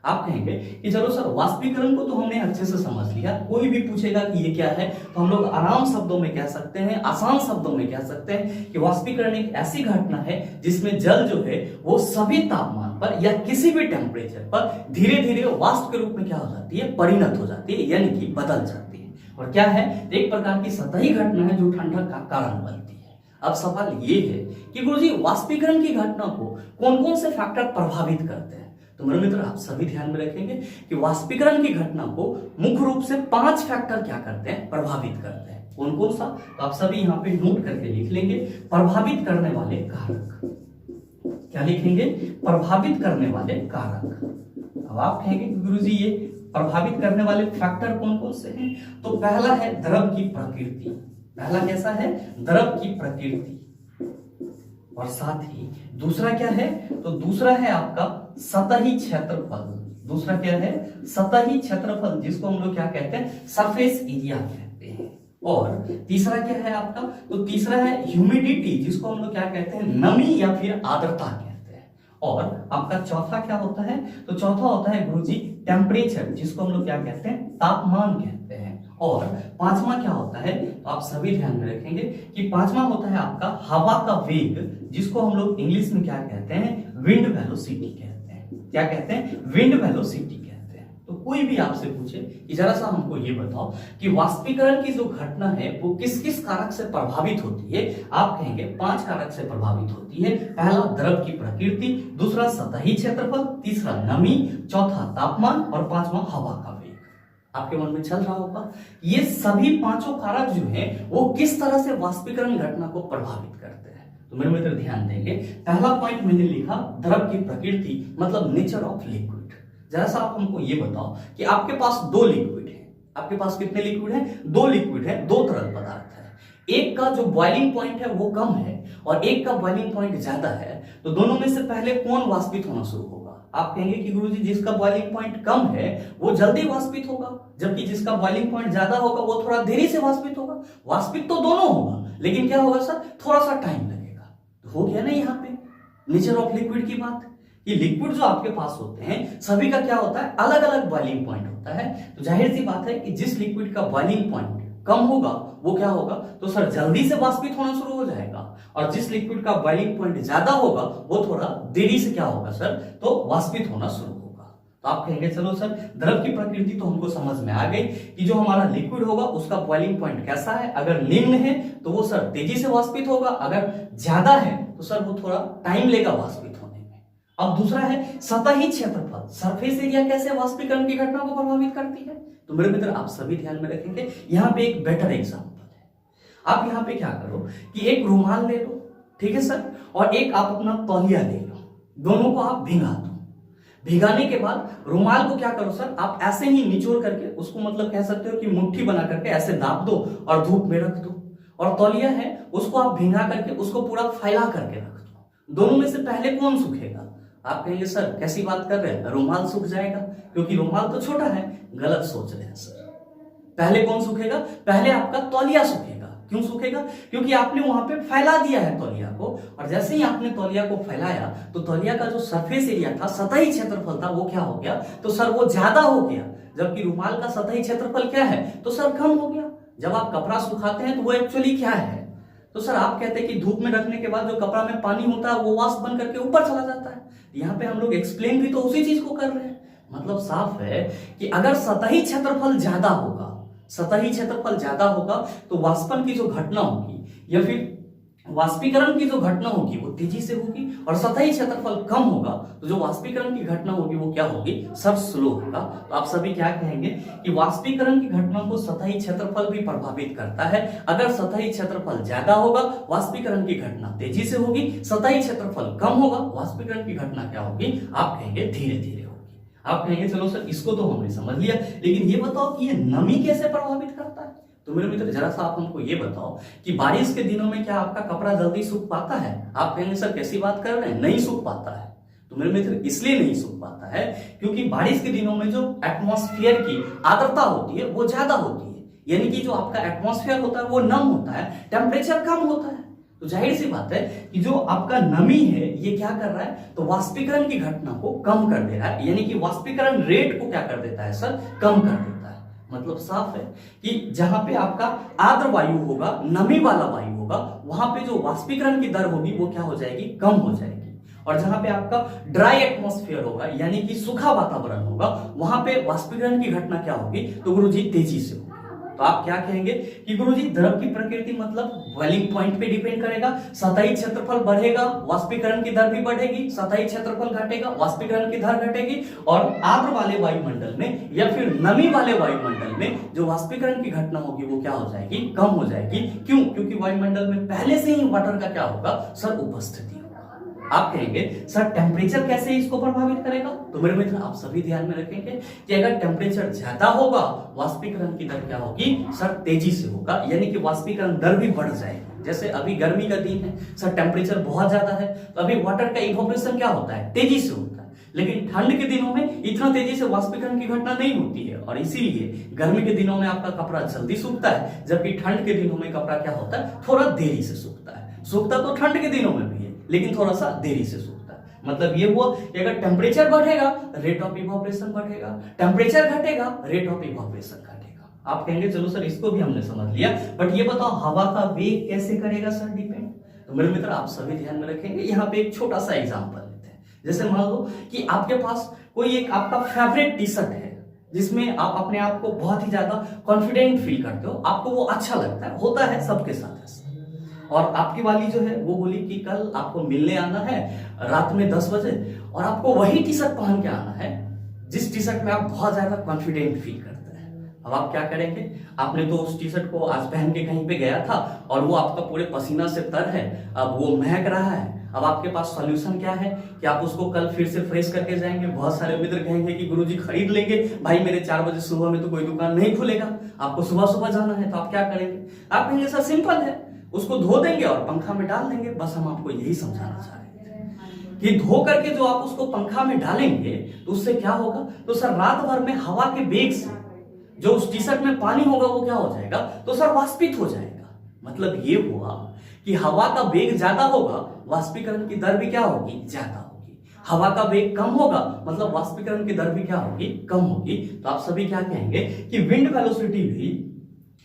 आप कहेंगे कि चलो सर वाष्पीकरण को तो हमने अच्छे से समझ लिया, कोई भी पूछेगा कि ये क्या है तो हम लोग आराम शब्दों में कह सकते हैं, आसान शब्दों में कह सकते हैं कि वाष्पीकरण एक ऐसी घटना है जिसमें जल जो है वो सभी तापमान पर या किसी भी टेम्परेचर पर धीरे धीरे वाष्प के रूप में क्या हो जाती है, परिणत हो जाती है, यानी कि बदल जाती है। और क्या है, एक प्रकार की सतही घटना है जो ठंडक का कारण बनती है। अब सवाल ये है कि गुरुजी वाष्पीकरण की घटना को कौन कौन से फैक्टर प्रभावित करते हैं। तो मेरे मित्र आप सभी ध्यान में रखेंगे कि वाष्पीकरण की घटना को मुख्य रूप से 5 फैक्टर क्या करते हैं, प्रभावित करते हैं। कौन कौन सा, तो आप सभी यहाँ पे नोट करके लिख लेंगे। प्रभावित करने वाले कारक, क्या लिखेंगे, प्रभावित करने वाले कारक। अब आप कहेंगे कि गुरुजी ये प्रभावित करने वाले फैक्टर कौन कौन से हैं। तो पहला है द्रव की प्रकृति। पहला कैसा है, द्रव की प्रकृति। और साथ ही दूसरा क्या है, तो दूसरा है आपका सतही क्षेत्रफल। दूसरा क्या है, सतही क्षेत्रफल, जिसको हम लोग क्या कहते हैं, सरफेस एरिया कहते हैं। और तीसरा क्या है आपका, तो तीसरा है ह्यूमिडिटी, जिसको हम लोग क्या कहते हैं, नमी या फिर आर्द्रता कहते हैं। और आपका चौथा क्या होता है, तो चौथा होता है गुरुजी टेम्परेचर, जिसको हम लोग क्या कहते हैं, तापमान कहते हैं। और पांचवा क्या होता है, तो आप सभी ध्यान में रखेंगे कि पांचवा होता है आपका हवा का वेग, जिसको हम लोग इंग्लिश में क्या कहते हैं, विंड वेलोसिटी कहते हैं। क्या कहते हैं, विंड वेलोसिटी कहते हैं। तो कोई भी आपसे पूछे कि जरा सा हमको ये बताओ कि वाष्पीकरण की जो घटना है वो किस किस कारक से प्रभावित होती है। आप कहेंगे 5 कारक से प्रभावित होती है। पहला द्रव की प्रकृति, दूसरा सतही क्षेत्रफल, तीसरा नमी, चौथा तापमान और पांचवा हवा का वेग। आपके मन में चल रहा होगा ये सभी 5 कारक जो हैं वो किस तरह से वाष्पीकरण घटना को प्रभावित करते हैं। तो मेरे मित्र ध्यान देंगे, पहला पॉइंट मैंने लिखा द्रव की प्रकृति, मतलब नेचर ऑफ लिक्विड। जरा सा आप हमको ये बताओ कि आपके पास 2 लिक्विड है। आपके पास कितने लिक्विड है, 2 लिक्विड है, 2 तरल पदार्थ है। एक का जो बॉइलिंग पॉइंट है वो कम है और एक का बॉइलिंग पॉइंट ज्यादा है। तो दोनों में से पहले कौन वाष्पित होना शुरू होगा। आप कहेंगे कि गुरुजी जिसका बॉइलिंग पॉइंट कम है वो जल्दी वाष्पित होगा, जबकि जिसका बॉइलिंग पॉइंट ज्यादा होगा वो थोड़ा देरी से वाष्पित होगा। वाष्पित तो दोनों होगा, लेकिन क्या होगा सर, थोड़ा सा टाइम लगेगा। तो हो गया ना यहाँ पे नेचर ऑफ लिक्विड की बात। ये लिक्विड जो आपके पास होते हैं सभी का क्या होता है, अलग अलग बॉइलिंग पॉइंट होता है। तो जाहिर सी बात है कि जिस लिक्विड का बॉइलिंग पॉइंट कम होगा वो क्या होगा, तो सर जल्दी से वाष्पित होना शुरू हो जाएगा। और जिस लिक्विड का बॉइलिंग पॉइंट ज्यादा होगा वो थोड़ा देरी से क्या होगा सर, तो वाष्पित होना शुरू होगा। तो आप कहेंगे चलो सर द्रव की प्रकृति तो हमको समझ में आ गई कि जो हमारा लिक्विड होगा उसका बॉइलिंग पॉइंट कैसा है। अगर निम्न है तो वो सर तेजी से वाष्पित होगा, अगर ज्यादा है तो सर वो थोड़ा टाइम लेगा वाष्पित होने में। अब दूसरा है सतही क्षेत्रफल, सरफेस एरिया कैसे वाष्पीकरण की घटना को प्रभावित करती है। तो मेरे मित्र आप सभी ध्यान में रखेंगे, यहाँ पे एक बेटर एग्जांपल है। आप यहाँ पे क्या करो कि एक रुमाल ले लो, ठीक है सर, और एक आप अपना तौलिया ले लो, दोनों को आप भिगा दो। भिगाने के बाद रुमाल को क्या करो सर, आप ऐसे ही निचोड़ करके उसको मतलब कह सकते हो कि मुट्ठी बना करके ऐसे दाब दो और धूप में रख दो। और तौलिया है उसको आप भिंगा करके उसको पूरा फैला करके रख दो। दोनों में से पहले कौन सूखेगा? आप कहेंगे सर कैसी बात कर रहे हैं, रुमाल सूख जाएगा, क्योंकि रुमाल तो छोटा है। गलत सोच रहे हैं सर। पहले कौन सूखेगा? पहले आपका तौलिया सूखेगा। क्यों सूखेगा? क्योंकि आपने वहां पे फैला दिया है तौलिया को, और जैसे ही आपने तौलिया को फैलाया तो तौलिया का जो सरफेस एरिया था, सतही क्षेत्रफल था, वो क्या हो गया? तो सर वो ज्यादा हो गया। जबकि रुमाल का सतही क्षेत्रफल क्या है? तो सर कम हो गया। जब आप कपड़ा सुखाते हैं तो वो एक्चुअली क्या है? तो सर आप कहते हैं कि धूप में रखने के बाद जो कपड़ा में पानी होता है वो वाष्प बन करके ऊपर चला जाता है। यहाँ पे हम लोग एक्सप्लेन भी तो उसी चीज को कर रहे हैं। मतलब साफ है कि अगर सतही क्षेत्रफल ज्यादा होगा, सतही क्षेत्रफल ज्यादा होगा तो वाष्पन की जो घटना होगी या फिर वाष्पीकरण की जो घटना होगी वो तेजी से होगी, और सतही क्षेत्रफल कम होगा तो जो वाष्पीकरण की घटना होगी वो क्या होगी? सर स्लो होगा। तो आप सभी क्या कहेंगे कि वाष्पीकरण की घटना को सतही क्षेत्रफल भी प्रभावित करता है। अगर सतही क्षेत्रफल ज्यादा होगा वाष्पीकरण की घटना तेजी से होगी, सतही क्षेत्रफल कम होगा वाष्पीकरण की घटना क्या होगी? आप कहेंगे धीरे धीरे होगी। आप कहेंगे चलो सर इसको तो हमने समझ लिया, लेकिन ये बताओ कि ये नमी कैसे प्रभावित करता है? तो मेरे मित्र जरा सा आप हमको ये बताओ कि बारिश के दिनों में क्या आपका कपड़ा जल्दी सूख पाता है? आप कहेंगे सर कैसी बात कर रहे हैं, नहीं सूख पाता है। तो मेरे मित्र इसलिए नहीं सूख पाता है क्योंकि बारिश के दिनों में जो एटमॉस्फेयर की आर्द्रता होती है वो ज्यादा होती है, यानी कि जो आपका एटमॉस्फेयर होता है वो नम होता है, टेम्परेचर कम होता है। तो जाहिर सी बात है कि जो आपका नमी है ये क्या कर रहा है? तो वाष्पीकरण की घटना को कम कर दे रहा है, यानी कि वाष्पीकरण रेट को क्या कर देता है सर? कम कर देता है। मतलब साफ है कि जहां पे आपका आर्द्र वायु होगा, नमी वाला वायु होगा, वहां पे जो वाष्पीकरण की दर होगी वो क्या हो जाएगी? कम हो जाएगी। और जहां पे आपका ड्राई एटमॉस्फेयर होगा, यानी कि सूखा वातावरण होगा, वहां पे वाष्पीकरण की घटना क्या होगी? तो गुरुजी तेजी से होगी। तो आप क्या कहेंगे कि गुरुजी द्रव की प्रकृति मतलब बॉइलिंग पॉइंट पे डिपेंड करेगा। सतही क्षेत्रफल बढ़ेगा, वाष्पीकरण की दर भी बढ़ेगी, सतही क्षेत्रफल घटेगा, वाष्पीकरण की दर घटेगी, और आर्द्र वाले वायुमंडल में या फिर नमी वाले वायुमंडल में जो वाष्पीकरण की घटना होगी वो क्या हो जाएगी? कम हो जाएगी। क्यों? क्योंकि वायुमंडल में पहले से ही वाटर का क्या होगा सर? उपस्थिति। आप कहेंगे सर टेम्परेचर कैसे इसको प्रभावित करेगा? तो मेरे मित्र आप सभी ध्यान में रखेंगे कि अगर टेम्परेचर ज्यादा होगा वाष्पीकरण की दर क्या होगी सर? तेजी से होगा, यानी कि वाष्पीकरण दर भी बढ़ जाएगी। जैसे अभी गर्मी का दिन है सर, टेम्परेचर बहुत ज्यादा है तो अभी वाटर का इवोपरेशन क्या होता है? तेजी से होता है। लेकिन ठंड के दिनों में इतना तेजी से वाष्पीकरण की घटना नहीं होती है, और इसीलिए गर्मी के दिनों में आपका कपड़ा जल्दी सूखता है, जबकि ठंड के दिनों में कपड़ा क्या होता है? थोड़ा देरी से सूखता है। सूखता तो ठंड के दिनों में भी है, लेकिन थोड़ा सा देरी से सूखता है। मतलब ये हुआ कि अगर टेम्परेचर बढ़ेगा रेट ऑफ इवोपरेशन बढ़ेगा, टेम्परेचर घटेगा रेट ऑफ इवोपरेशन घटेगा। आप कहेंगे चलो सर इसको भी हमने समझ लिया, बट ये बताओ हवा का वेग कैसे करेगा सर डिपेंड? तो मेरे मित्र आप सभी ध्यान में रखेंगे। यहाँ पे एक छोटा सा एग्जांपल लेते हैं। जैसे मान लो कि आपके पास कोई एक आपका फेवरेट टी शर्ट है जिसमें आप अपने आप को बहुत ही ज्यादा कॉन्फिडेंट फील करते हो, आपको वो अच्छा लगता है, होता है सबके साथ ऐसा। और आपकी वाली जो है वो बोली कि कल आपको मिलने आना है रात में 10 बजे, और आपको वही टी शर्ट पहन के आना है जिस टी शर्ट में आप बहुत ज्यादा कॉन्फिडेंट फील करते हैं। अब आप क्या करेंगे? आपने तो उस टी शर्ट को आज पहन के कहीं पे गया था और वो आपका पूरे पसीना से तर है, अब वो महक रहा है। अब आपके पास सॉल्यूशन क्या है कि आप उसको कल फिर से फ्रेश करके जाएंगे। बहुत सारे मित्र कहेंगे कि गुरुजी खरीद लेंगे, भाई मेरे 4 बजे सुबह में तो कोई दुकान नहीं खुलेगा, आपको सुबह सुबह जाना है। तो आप क्या करेंगे? आप कहेंगे सर सिंपल है, उसको धो देंगे और पंखा में डाल देंगे। बस हम आपको यही समझाना चाह रहे हैं कि धो करके जो आप उसको पंखा में डालेंगे तो उससे क्या होगा? तो सर रात भर में हवा के वेग से जो उस टी शर्ट में पानी होगा वो क्या हो जाएगा? तो सर वाष्पित हो जाएगा। मतलब ये हुआ कि हवा का वेग ज्यादा होगा, वाष्पीकरण की दर भी क्या होगी? ज्यादा होगी। हवा का वेग कम होगा, मतलब वाष्पीकरण की दर भी क्या होगी? कम होगी। तो आप सभी क्या कहेंगे कि विंड वेलोसिटी भी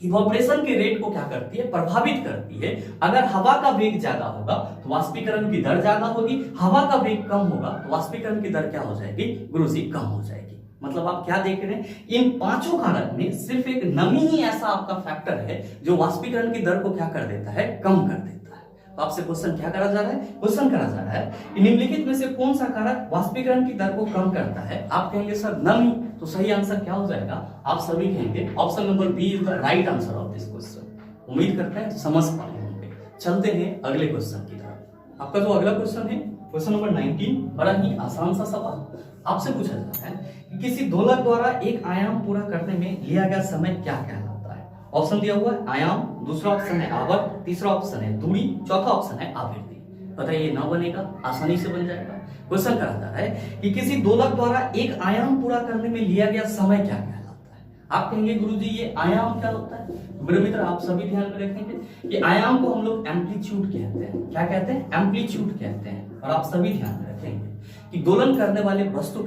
इवोपरेशन के रेट को क्या करती है? प्रभावित करती है। अगर हवा का वेग ज्यादा होगा तो वाष्पीकरण की दर ज्यादा होगी, हवा का वेग कम होगा तो वाष्पीकरण की दर क्या हो जाएगी? गुरुजी कम हो जाएगी। मतलब आप क्या देख रहे हैं? इन पांचों कारक में सिर्फ एक नमी ही ऐसा आपका फैक्टर है जो वाष्पीकरण की दर को क्या कर देता है? कम कर देता है। तो आपसे क्वेश्चन क्या करा जा रहा है? क्वेश्चन करा जा रहा है कि निम्नलिखित में से कौन सा कारक वाष्पीकरण की दर को कम करता है? आप कहेंगे सर नमी। तो सही आंसर क्या हो जाएगा? आप सभी कहेंगे option number B is the right answer of this question. उम्मीद करते हैं समझ पाए होंगे। चलते हैं अगले क्वेश्चन की तरफ। आपका जो अगला क्वेश्चन है क्वेश्चन नंबर 19, बड़ा ही आसान सा सवाल आपसे पूछा जाता है कि किसी दोलक द्वारा एक आयाम पूरा करने में लिया गया समय क्या कहलाता है? ऑप्शन दिया हुआ है आयाम, दूसरा ऑप्शन है आवर्त, तीसरा ऑप्शन है दूरी, चौथा ऑप्शन है आवृत्ति। बताइए ना बनेगा, आसानी से बन जाएगा। क्वेश्चन कहा जा रहा है कि किसी दोलक द्वारा एक आयाम पूरा करने में लिया गया समय क्या कहलाता है। आप कहेंगे गुरुजी ये आयाम क्या होता है। मेरे मित्र आप सभी ध्यान में रखेंगे कि आयाम को हम लोग एम्पलीट्यूड कहते हैं। क्या कहते हैं? एम्पलीट्यूड कहते हैं। और आप सभी ध्यान में रखेंगे कि दोलन करने वाले वस्तु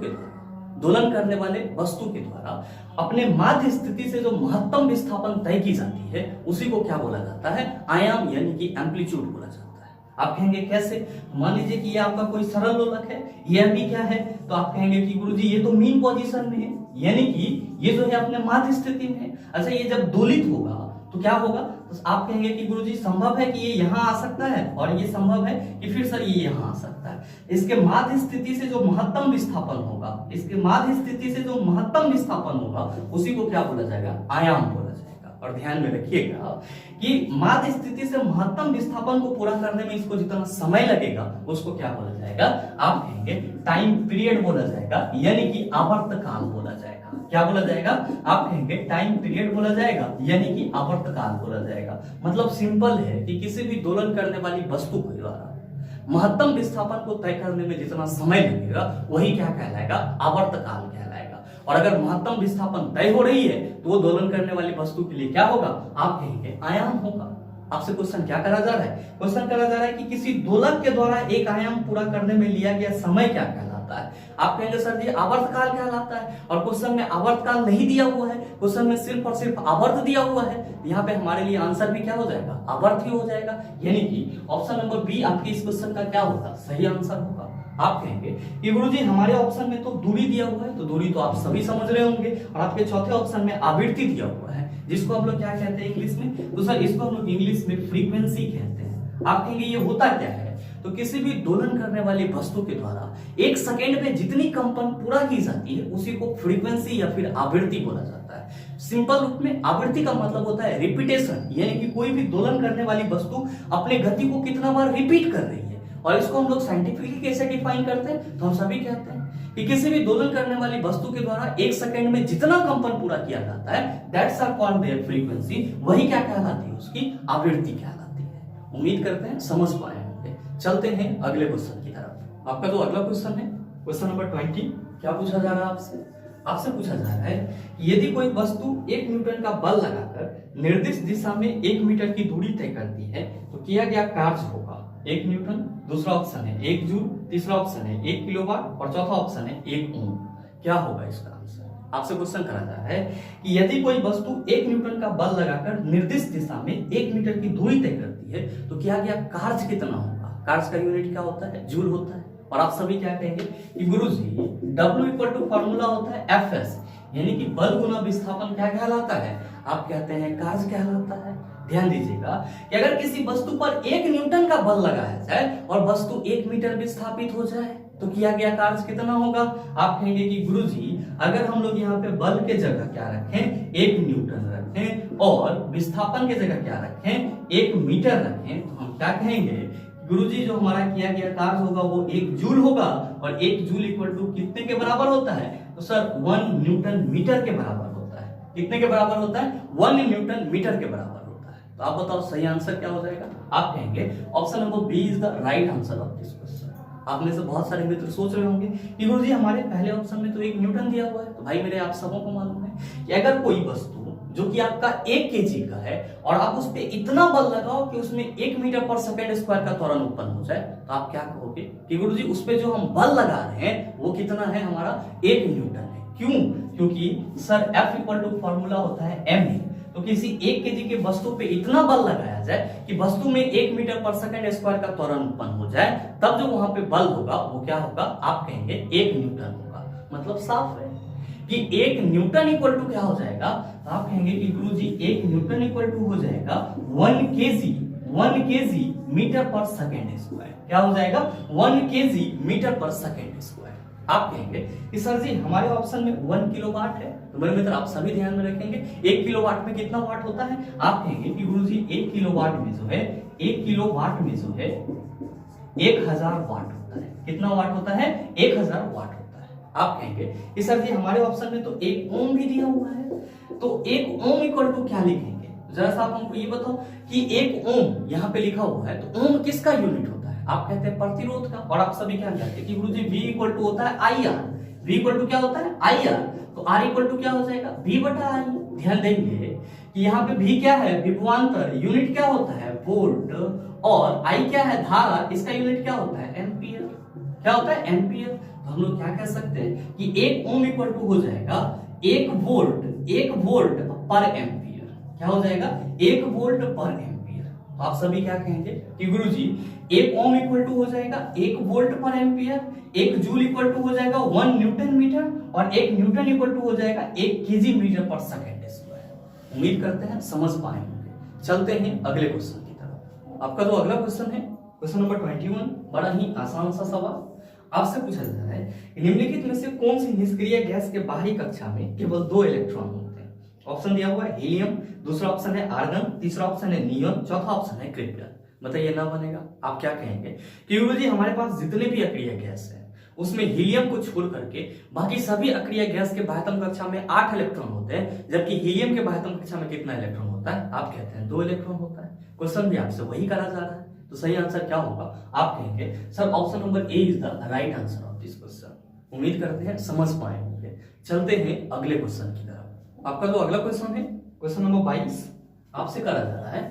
के द्वारा अपने माध्य स्थिति से जो महत्तम विस्थापन तय की जाती है उसी को क्या बोला जाता है? आयाम यानी कि एम्पलीट्यूड बोला जाता है। आप कहेंगे कैसे? मान लीजिए कि ये आपका कोई सरल लोलक है, यह भी क्या है, तो आप कहेंगे कि गुरुजी ये तो मीन पोजीशन में है, यानी कि ये जो है अपने माध्य स्थिति में है। अच्छा, ये जब दोलित होगा तो क्या होगा? तो आप कहेंगे कि गुरुजी संभव है कि ये यहाँ आ सकता है और ये संभव है कि फिर सर ये यहाँ आ सकता है। इसके माध्य स्थिति से जो महत्तम विस्थापन होगा, उसी को क्या बोला जाएगा? आयाम बोला जाएगा। और ध्यान में रखिएगा कि माध्य स्थिति से महत्तम विस्थापन को पूरा करने में इसको जितना समय लगेगा उसको क्या बोला जाएगा? आप कहेंगे टाइम पीरियड बोला जाएगा, यानी कि आवर्त काल बोला जाएगा। क्या बोला जाएगा? आप कहेंगे टाइम पीरियड बोला जाएगा, यानी कि आवर्त काल बोला जाएगा। मतलब सिंपल है कि किसी भी दोलन करने वाली वस्तु के द्वारा महत्तम विस्थापन को तय करने में जितना समय लगेगा वही क्या कहलाएगा? आवर्त काल कहलाएगा। और अगर महत्तम विस्थापन तय हो रही है तो वो दोलन करने वाली वस्तु के लिए क्या होगा? आप कहेंगे आयाम होगा। आपसे क्वेश्चन क्या करा जा रहा है? क्वेश्चन करा जा रहा है कि किसी दोलक के द्वारा एक आयाम पूरा करने में लिया गया समय क्या कहलाता है। आप कहेंगे सर जी आवर्त काल कहलाता है, और क्वेश्चन में आवर्त काल नहीं दिया हुआ है, क्वेश्चन में सिर्फ और सिर्फ आवर्त दिया हुआ है। यहाँ पे हमारे लिए आंसर भी क्या हो जाएगा? आवर्त ही हो जाएगा, यानी कि ऑप्शन नंबर बी आपके इस क्वेश्चन का क्या होगा? सही आंसर होगा। आप कहेंगे कि गुरुजी हमारे ऑप्शन में तो दूरी दिया हुआ है, तो दूरी तो आप सभी समझ रहे होंगे, और आपके चौथे ऑप्शन में आवृत्ति दिया हुआ है, जिसको हम लोग क्या कहते हैं इंग्लिश में? तो सर इसको हम लोग इंग्लिश में फ्रीक्वेंसी कहते हैं। आप कहेंगे ये होता क्या है? तो किसी भी दोलन करने वाली वस्तु के द्वारा एक सेकेंड में जितनी कंपन पूरा की जाती है उसी को फ्रीक्वेंसी या फिर आवृत्ति बोला जाता है। सिंपल रूप में आवृत्ति का मतलब होता है रिपीटेशन, यानी कि कोई भी दोलन करने वाली वस्तु अपने गति को कितना बार रिपीट कर रही है। और इसको हम लोग साइंटिफिकली कैसे डिफाइन करते हैं? तो हम सभी कहते हैं कि किसी भी दोलन करने वाली वस्तु के द्वारा एक सेकंड में जितना कंपन पूरा किया जाता है that's are called their frequency. वही क्या कहलाती है? उसकी आवृत्ति कहलाती है। उम्मीद करते हैं समझ पाए होंगे। चलते हैं अगले क्वेश्चन की तरफ। आपका जो अगला क्वेश्चन है क्वेश्चन नंबर 20, क्या पूछा जा रहा है आपसे? आपसे पूछा जा रहा है कि यदि कोई वस्तु 1 न्यूटन का बल लगाकर निर्दिष्ट दिशा में 1 मीटर की दूरी तय करती है तो किया गया कार्य होगा 1 न्यूटन, दूसरा ऑप्शन है 1 जूल, तीसरा ऑप्शन है 1 किलोवाट और चौथा ऑप्शन है 1 ओम। क्या होगा इसका आंसर? आपसे क्वेश्चन करा जा रहा है कि यदि कोई वस्तु 1 न्यूटन का बल लगाकर निर्दिष्ट दिशा में 1 मीटर की दूरी तय करती है तो किया गया कार्य कितना होगा? कार्य का यूनिट क्या होता है? जूल होता है। और आप सभी क्या कहेंगे कि गुरुजी W इक्वल टू फॉर्मूला होता है Fs, यानी कि बल गुना विस्थापन क्या कहलाता है? आप कहते हैं कार्य कहलाता है। ध्यान दीजिएगा कि अगर किसी वस्तु पर 1 न्यूटन का बल लगाया जाए और वस्तु 1 मीटर विस्थापित हो जाए तो किया गया कार्य कितना होगा? आप कहेंगे कि गुरुजी अगर हम लोग यहाँ पे बल के जगह क्या रखें? 1 न्यूटन रखें और विस्थापन के जगह क्या रखें? 1 मीटर रखें, तो हम क्या कहेंगे? गुरुजी जो हमारा किया गया कार्य होगा वो 1 जूल होगा, और 1 जूल इक्वल टू कितने के बराबर होता है? तो सर 1 न्यूटन मीटर के बराबर होता है। कितने के बराबर होता है? 1 न्यूटन मीटर के बराबर होता है। तो आप बताओ सही आंसर क्या हो जाएगा? आप कहेंगे option number B is the right answer of this question. आप में से बहुत सारे मित्र सोच रहे होंगे कि गुरुजी हमारे पहले ऑप्शन में तो 1 न्यूटन दिया हुआ है। तो भाई मेरे आप सबों को मालूम है कि अगर कोई वस्तु जो कि आपका 1 केजी का है और आप उस पे इतना बल लगाओ कि उसमें 1 मीटर पर सेकेंड स्क्वायर का त्वरण उत्पन्न हो जाए तो आप क्या कहोगे कि गुरुजी उस पे जो हम बल लगा रहे हैं वो कितना है? हमारा 1 न्यूटन है। क्यों? क्योंकि sir F equal to formula होता है ma। तो किसी 1 केजी के वस्तु पे इतना बल लगाया जाए कि वस्तु में 1 मीटर पर सेकेंड स्क्वायर का त्वरण उत्पन्न हो जाए, तब जो वहां पे बल होगा वो क्या होगा? आप कहेंगे 1 न्यूटन होगा। मतलब साफ है कि 1 न्यूटन इक्वल टू क्या हो जाएगा? आप कहेंगे कि गुरुजी 1 न्यूटन इक्वल टू हो जाएगा 1 केजी मीटर पर सेकेंड स्क्वायर। क्या हो जाएगा? 1 केजी मीटर पर सेकेंड स्क्वायर। आप कहेंगे कि सर जी हमारे ऑप्शन में 1 किलोवाट है। तो मेरे मित्र आप सभी ध्यान में रखेंगे 1 किलोवाट में कितना वाट होता है? आप कहेंगे कि गुरुजी 1 किलोवाट में जो है 1 किलोवाट में जो है 1000 वाट होता है। कितना वाट होता है? 1000 वाट होता है। आप कहेंगे कि सर जी हमारे ऑप्शन में तो 1 ओम भी दिया हुआ है, तो 1 ओम इक्वल टू क्या लिखेंगे? जरा सा आप हमको ये बताओ कि 1 ओम यहाँ पे लिखा हुआ है, तो ओम किसका यूनिट होता है? आप कहते हैं प्रतिरोध का। और आप सभी क्या जानते हैं कि गुरुजी V इक्वल टू होता है IR। V इक्वल टू क्या होता है IR, तो R इक्वल टू क्या हो जाएगा V बटा I। ध्यान देंगे कि यहाँ पे V क्या है विभवांतर, यूनिट क्या होता है वोल्ट, और I क्या है धारा, इसका यूनिट क्या होता है एम्पियर। क्या होता है एम्पियर। तो हम लोग क्या कह सकते हैं कि 1 ओम इक्वल टू हो जाएगा 1 वोल्ट पर एम्पियर। क्या हो जाएगा 1 वोल्ट पर एम्पियर। तो आप सभी क्या कहेंगे कि गुरुजी 1 ओम इक्वल टू हो जाएगा 1 वोल्ट पर एम्पियर, 1 जूल इक्वल टू हो जाएगा 1 न्यूटन मीटर, और 1 न्यूटन इक्वल टू हो जाएगा 1 केजी मीटर पर सेकेंड स्क्वायर। उम्मीद करते हैं समझ पाए होंगे। चलते हैं अगले क्वेश्चन की तरफ। आपका जो अगला क्वेश्चन है क्वेश्चन नंबर 21, बड़ा ही आसान सा सवाल। आपसे पूछा जा रहा है निम्नलिखित में से कौन सी निष्क्रिय गैस के बाहरी कक्षा में केवल 2 इलेक्ट्रॉन होते हैं। ऑप्शन दिया हुआ है हीलियम, दूसरा ऑप्शन है आर्गन, तीसरा ऑप्शन है नियॉन, चौथा ऑप्शन है क्रिप्टन। बताइए ना बनेगा। आप क्या कहेंगे कि गुरुजी हमारे पास जितने भी अक्रिय गैस है उसमें हीलियम को छोड़ करके बाकी सभी अक्रिय गैस के बाह्यतम कक्षा में 8 इलेक्ट्रॉन होते हैं, जबकि हीलियम के बाह्यतम कक्षा में कितना इलेक्ट्रॉन होता है। आप कहते हैं 2 इलेक्ट्रॉन होता है। क्वेश्चन भी आपसे वही करा जा रहा है, तो सही आंसर क्या होगा। आप कहेंगे sir option number A is the right answer of this question. उम्मीद करते हैं समझ पाए होंगे। चलते हैं अगले क्वेश्चन की तरफ। आपका जो अगला क्वेश्चन है क्वेश्चन नंबर 22, आपसे करा जा रहा है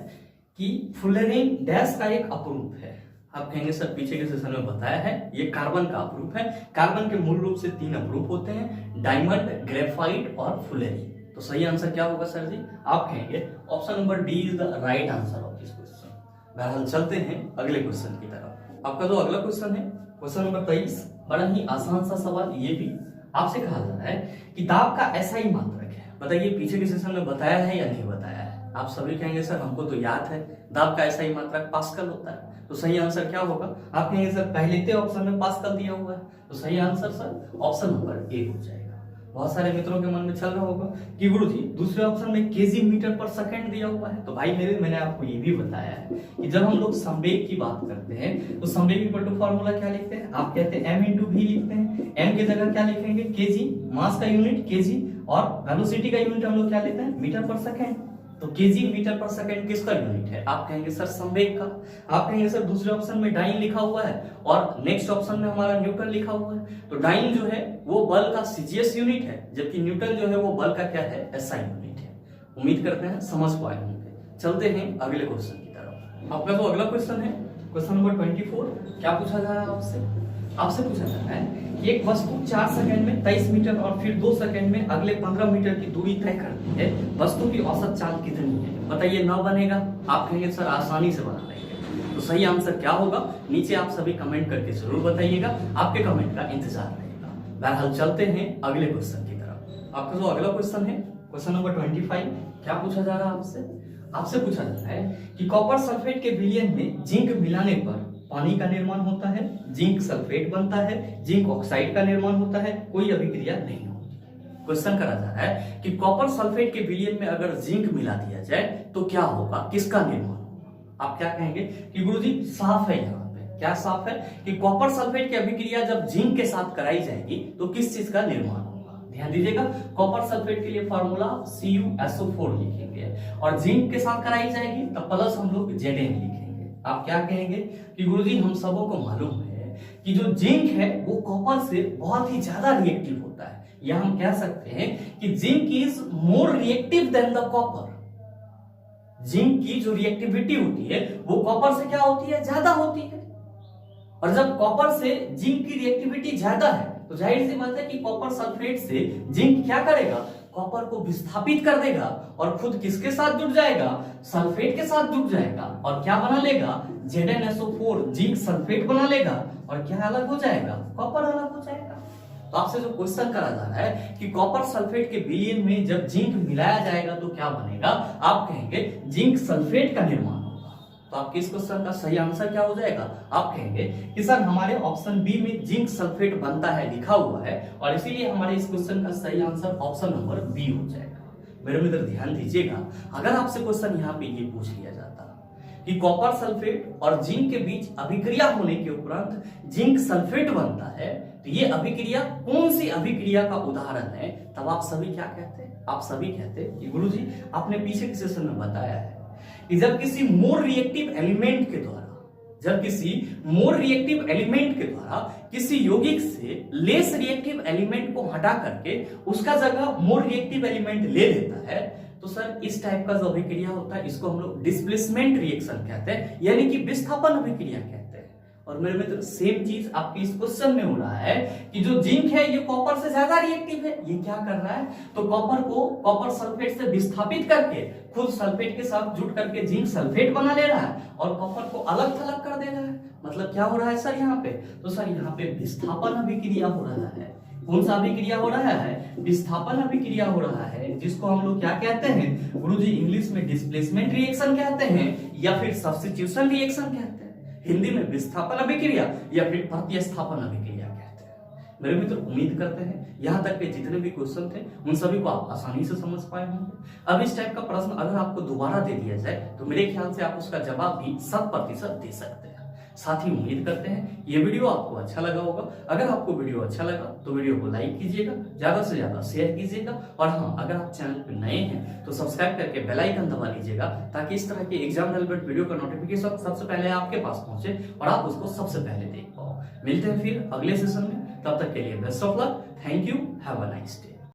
कि फुलरिन डैश का एक अपरूप है। आप कहेंगे सर पीछे के सेशन में बताया है ये कार्बन का अपरूप है। कार्बन के मूल रूप से 3 अपरूप होते हैं, डायमंड, ग्रेफाइट और फुलरिन। तो सही आंसर क्या होगा सर जी। आप कहेंगे option number D is the right answer of this question. बहरहाल चलते हैं अगले क्वेश्चन की तरफ। आपका जो अगला क्वेश्चन है क्वेश्चन नंबर 23, बड़ा ही आसान सा सवाल। ये भी आपसे कहा जा रहा है कि दाब का SI मात्रक है। बताइए पीछे के सेशन में बताया है या नहीं बताया है। आप सभी कहेंगे सर हमको तो याद है दाब का SI मात्रक पास्कल होता है। तो सही आंसर क्या होगा। आप कहेंगे सर पहले ऑप्शन में पास्कल दिया हुआ है, तो सही answer sir option number A हो जाएगा। बहुत सारे मित्रों के मन में चल रहा होगा कि गुरुजी दूसरे ऑप्शन में केजी मीटर पर सेकंड दिया हुआ है। तो भाई मैंने आपको ये भी बताया है कि जब हम लोग संवेग की बात करते हैं तो संवेग इक्वल टू फॉर्मूला क्या लिखते हैं। आप कहते हैं m इंटू वी लिखते हैं। m की जगह क्या लिखेंगे केजी, मास का यूनिट केजी, और वेलोसिटी का यूनिट हम लोग क्या लेते हैं मीटर पर सेकंड। तो केजी मीटर पर सेकंड किसका यूनिट है। आप कहेंगे सर संवेग का। आप कहेंगे सर दूसरे ऑप्शन में डाइन लिखा हुआ है और नेक्स्ट ऑप्शन में हमारा न्यूटन लिखा हुआ है। तो डाइन जो है वो बल का सीजीएस यूनिट है, जबकि न्यूटन जो है वो बल का क्या है एसआई यूनिट है। उम्मीद करते हैं समझ पाए होंगे। चलते हैं अगले क्वेश्चन की तरफ। आपका जो अगला क्वेश्चन है क्वेश्चन नंबर 24, क्या पूछा जा रहा है आपसे पूछा जा रहा है कि एक वस्तु 4 सेकंड में 23 मीटर और फिर 2 सेकंड में अगले 15 मीटर की दूरी तय करती है। वस्तु की औसत चाल कितनी है। बताइए ना बनेगा। आप कहेंगे सर आसानी से बना लेंगे। तो सही आंसर क्या होगा नीचे आप सभी कमेंट करके जरूर बताइएगा, आपके कमेंट का इंतजार रहेगा। बहरहाल चलते हैं अगले क्वेश्चन की तरफ। आपका जो अगला क्वेश्चन है क्वेश्चन नंबर 25, क्या पूछा जा रहा है आपसे पूछा जा रहा है कि कॉपर सल्फेट के विलयन में जिंक मिलाने पर पानी का निर्माण होता है, जिंक सल्फेट बनता है, जिंक ऑक्साइड का निर्माण होता है, कोई अभिक्रिया नहीं होती। क्वेश्चन करा जा रहा है कि कॉपर सल्फेट के विलयन में अगर जिंक मिला दिया जाए तो क्या होगा, किसका निर्माण होगा। आप क्या कहेंगे कि गुरुजी साफ है, यहाँ पे क्या साफ है कि कॉपर सल्फेट की अभिक्रिया जब जिंक के साथ कराई जाएगी तो किस चीज का निर्माण होगा। ध्यान दीजिएगा, कॉपर सल्फेट के लिए फॉर्मूला CuSO4 लिखेंगे और जिंक के साथ कराई जाएगी तो प्लस हम लोग Zn लिखेंगे। आप क्या कहेंगे कि गुरुजी हम सबों को मालूम है कि जो जिंक है वो कॉपर से बहुत ही ज्यादा रिएक्टिव होता है, या हम कह सकते हैं कि zinc is more reactive than the copper. Zinc की जो रिएक्टिविटी होती है वो कॉपर से क्या होती है, ज्यादा होती है। और जब कॉपर से जिंक की रिएक्टिविटी ज्यादा है तो जाहिर सी बात है कि कॉपर सल्फेट से जिंक क्या करेगा, कॉपर को विस्थापित कर देगा और खुद किसके साथ जुड़ जाएगा, सल्फेट के साथ जुड़ जाएगा और क्या बना लेगा, ZnSO4 जिंक सल्फेट बना लेगा और क्या अलग हो जाएगा, कॉपर अलग हो जाएगा। तो आपसे जो क्वेश्चन करा जा रहा है कि कॉपर सल्फेट के विलयन में जब जिंक मिलाया जाएगा तो क्या बनेगा, आप कहेंगे जिंक सल्फेट का निर्माण। तो आपके इस क्वेश्चन का सही आंसर क्या हो जाएगा। आप कहेंगे कि सर हमारे ऑप्शन बी में जिंक सल्फेट बनता है लिखा हुआ है और इसीलिए हमारे इस क्वेश्चन का सही आंसर ऑप्शन नंबर बी हो जाएगा। मेरे मित्र ध्यान दीजिएगा, अगर आपसे क्वेश्चन यहाँ पे ये पूछ लिया जाता कि कॉपर सल्फेट और जिंक के बीच अभिक्रिया होने के उपरांत जिंक सल्फेट बनता है तो ये अभिक्रिया कौन सी अभिक्रिया का उदाहरण है, तब आप सभी क्या कहते हैं, आप सभी कहते हैं कि गुरुजी आपने पीछे के सेशन में बताया है कि जब किसी मोर रिएक्टिव एलिमेंट के द्वारा जब किसी मोर रिएक्टिव एलिमेंट के द्वारा किसी यौगिक से लेस रिएक्टिव एलिमेंट को हटा करके उसका जगह मोर रिएक्टिव एलिमेंट ले लेता है, तो सर इस टाइप का जो अभिक्रिया होता है इसको हम लोग डिस्प्लेसमेंट रिएक्शन कहते हैं, यानी कि विस्थापन अभिक्रिया कहते हैं। और मेरे मित्र सेम चीज आपके इस क्वेश्चन में हो रहा है कि जो जिंक है ये कॉपर से ज्यादा रिएक्टिव है, ये क्या कर रहा है, तो कॉपर को कॉपर सल्फेट से विस्थापित करके खुद सल्फेट के साथ जुट करके जिंक सल्फेट बना ले रहा है और कॉपर को अलग थलग कर दे रहा है। मतलब क्या हो रहा है सर यहाँ पे, तो सर यहाँ पे विस्थापन अभिक्रिया हो रहा है। कौन सा अभिक्रिया हो रहा है, विस्थापन अभिक्रिया हो रहा है, जिसको हम लोग क्या कहते हैं गुरुजी, इंग्लिश में डिस्प्लेसमेंट रिएक्शन कहते हैं या फिर सब्स्टिट्यूशन रिएक्शन कहते हैं, हिंदी में विस्थापन अभिक्रिया या फिर प्रतिस्थापन अभिक्रिया कहते हैं। मेरे मित्र उम्मीद करते हैं यहाँ तक के जितने भी क्वेश्चन थे उन सभी को आप आसानी से समझ पाए होंगे। अब इस टाइप का प्रश्न अगर आपको दोबारा दे दिया जाए तो मेरे ख्याल से आप उसका जवाब भी 100% दे सकते हैं। साथ ही उम्मीद करते हैं ये वीडियो आपको अच्छा लगा होगा। अगर आपको वीडियो अच्छा लगा तो वीडियो को लाइक कीजिएगा, ज्यादा से ज्यादा शेयर कीजिएगा और हाँ, अगर आप चैनल पर नए हैं तो सब्सक्राइब करके बेल आइकन दबा लीजिएगा ताकि इस तरह के एग्जाम रिलेटेड वीडियो का नोटिफिकेशन सबसे पहले आपके पास पहुंचे और आप उसको सबसे पहले देख पाओ। मिलते हैं फिर अगले सेशन में, तब तक के लिए best of luck, thank you, have a nice day.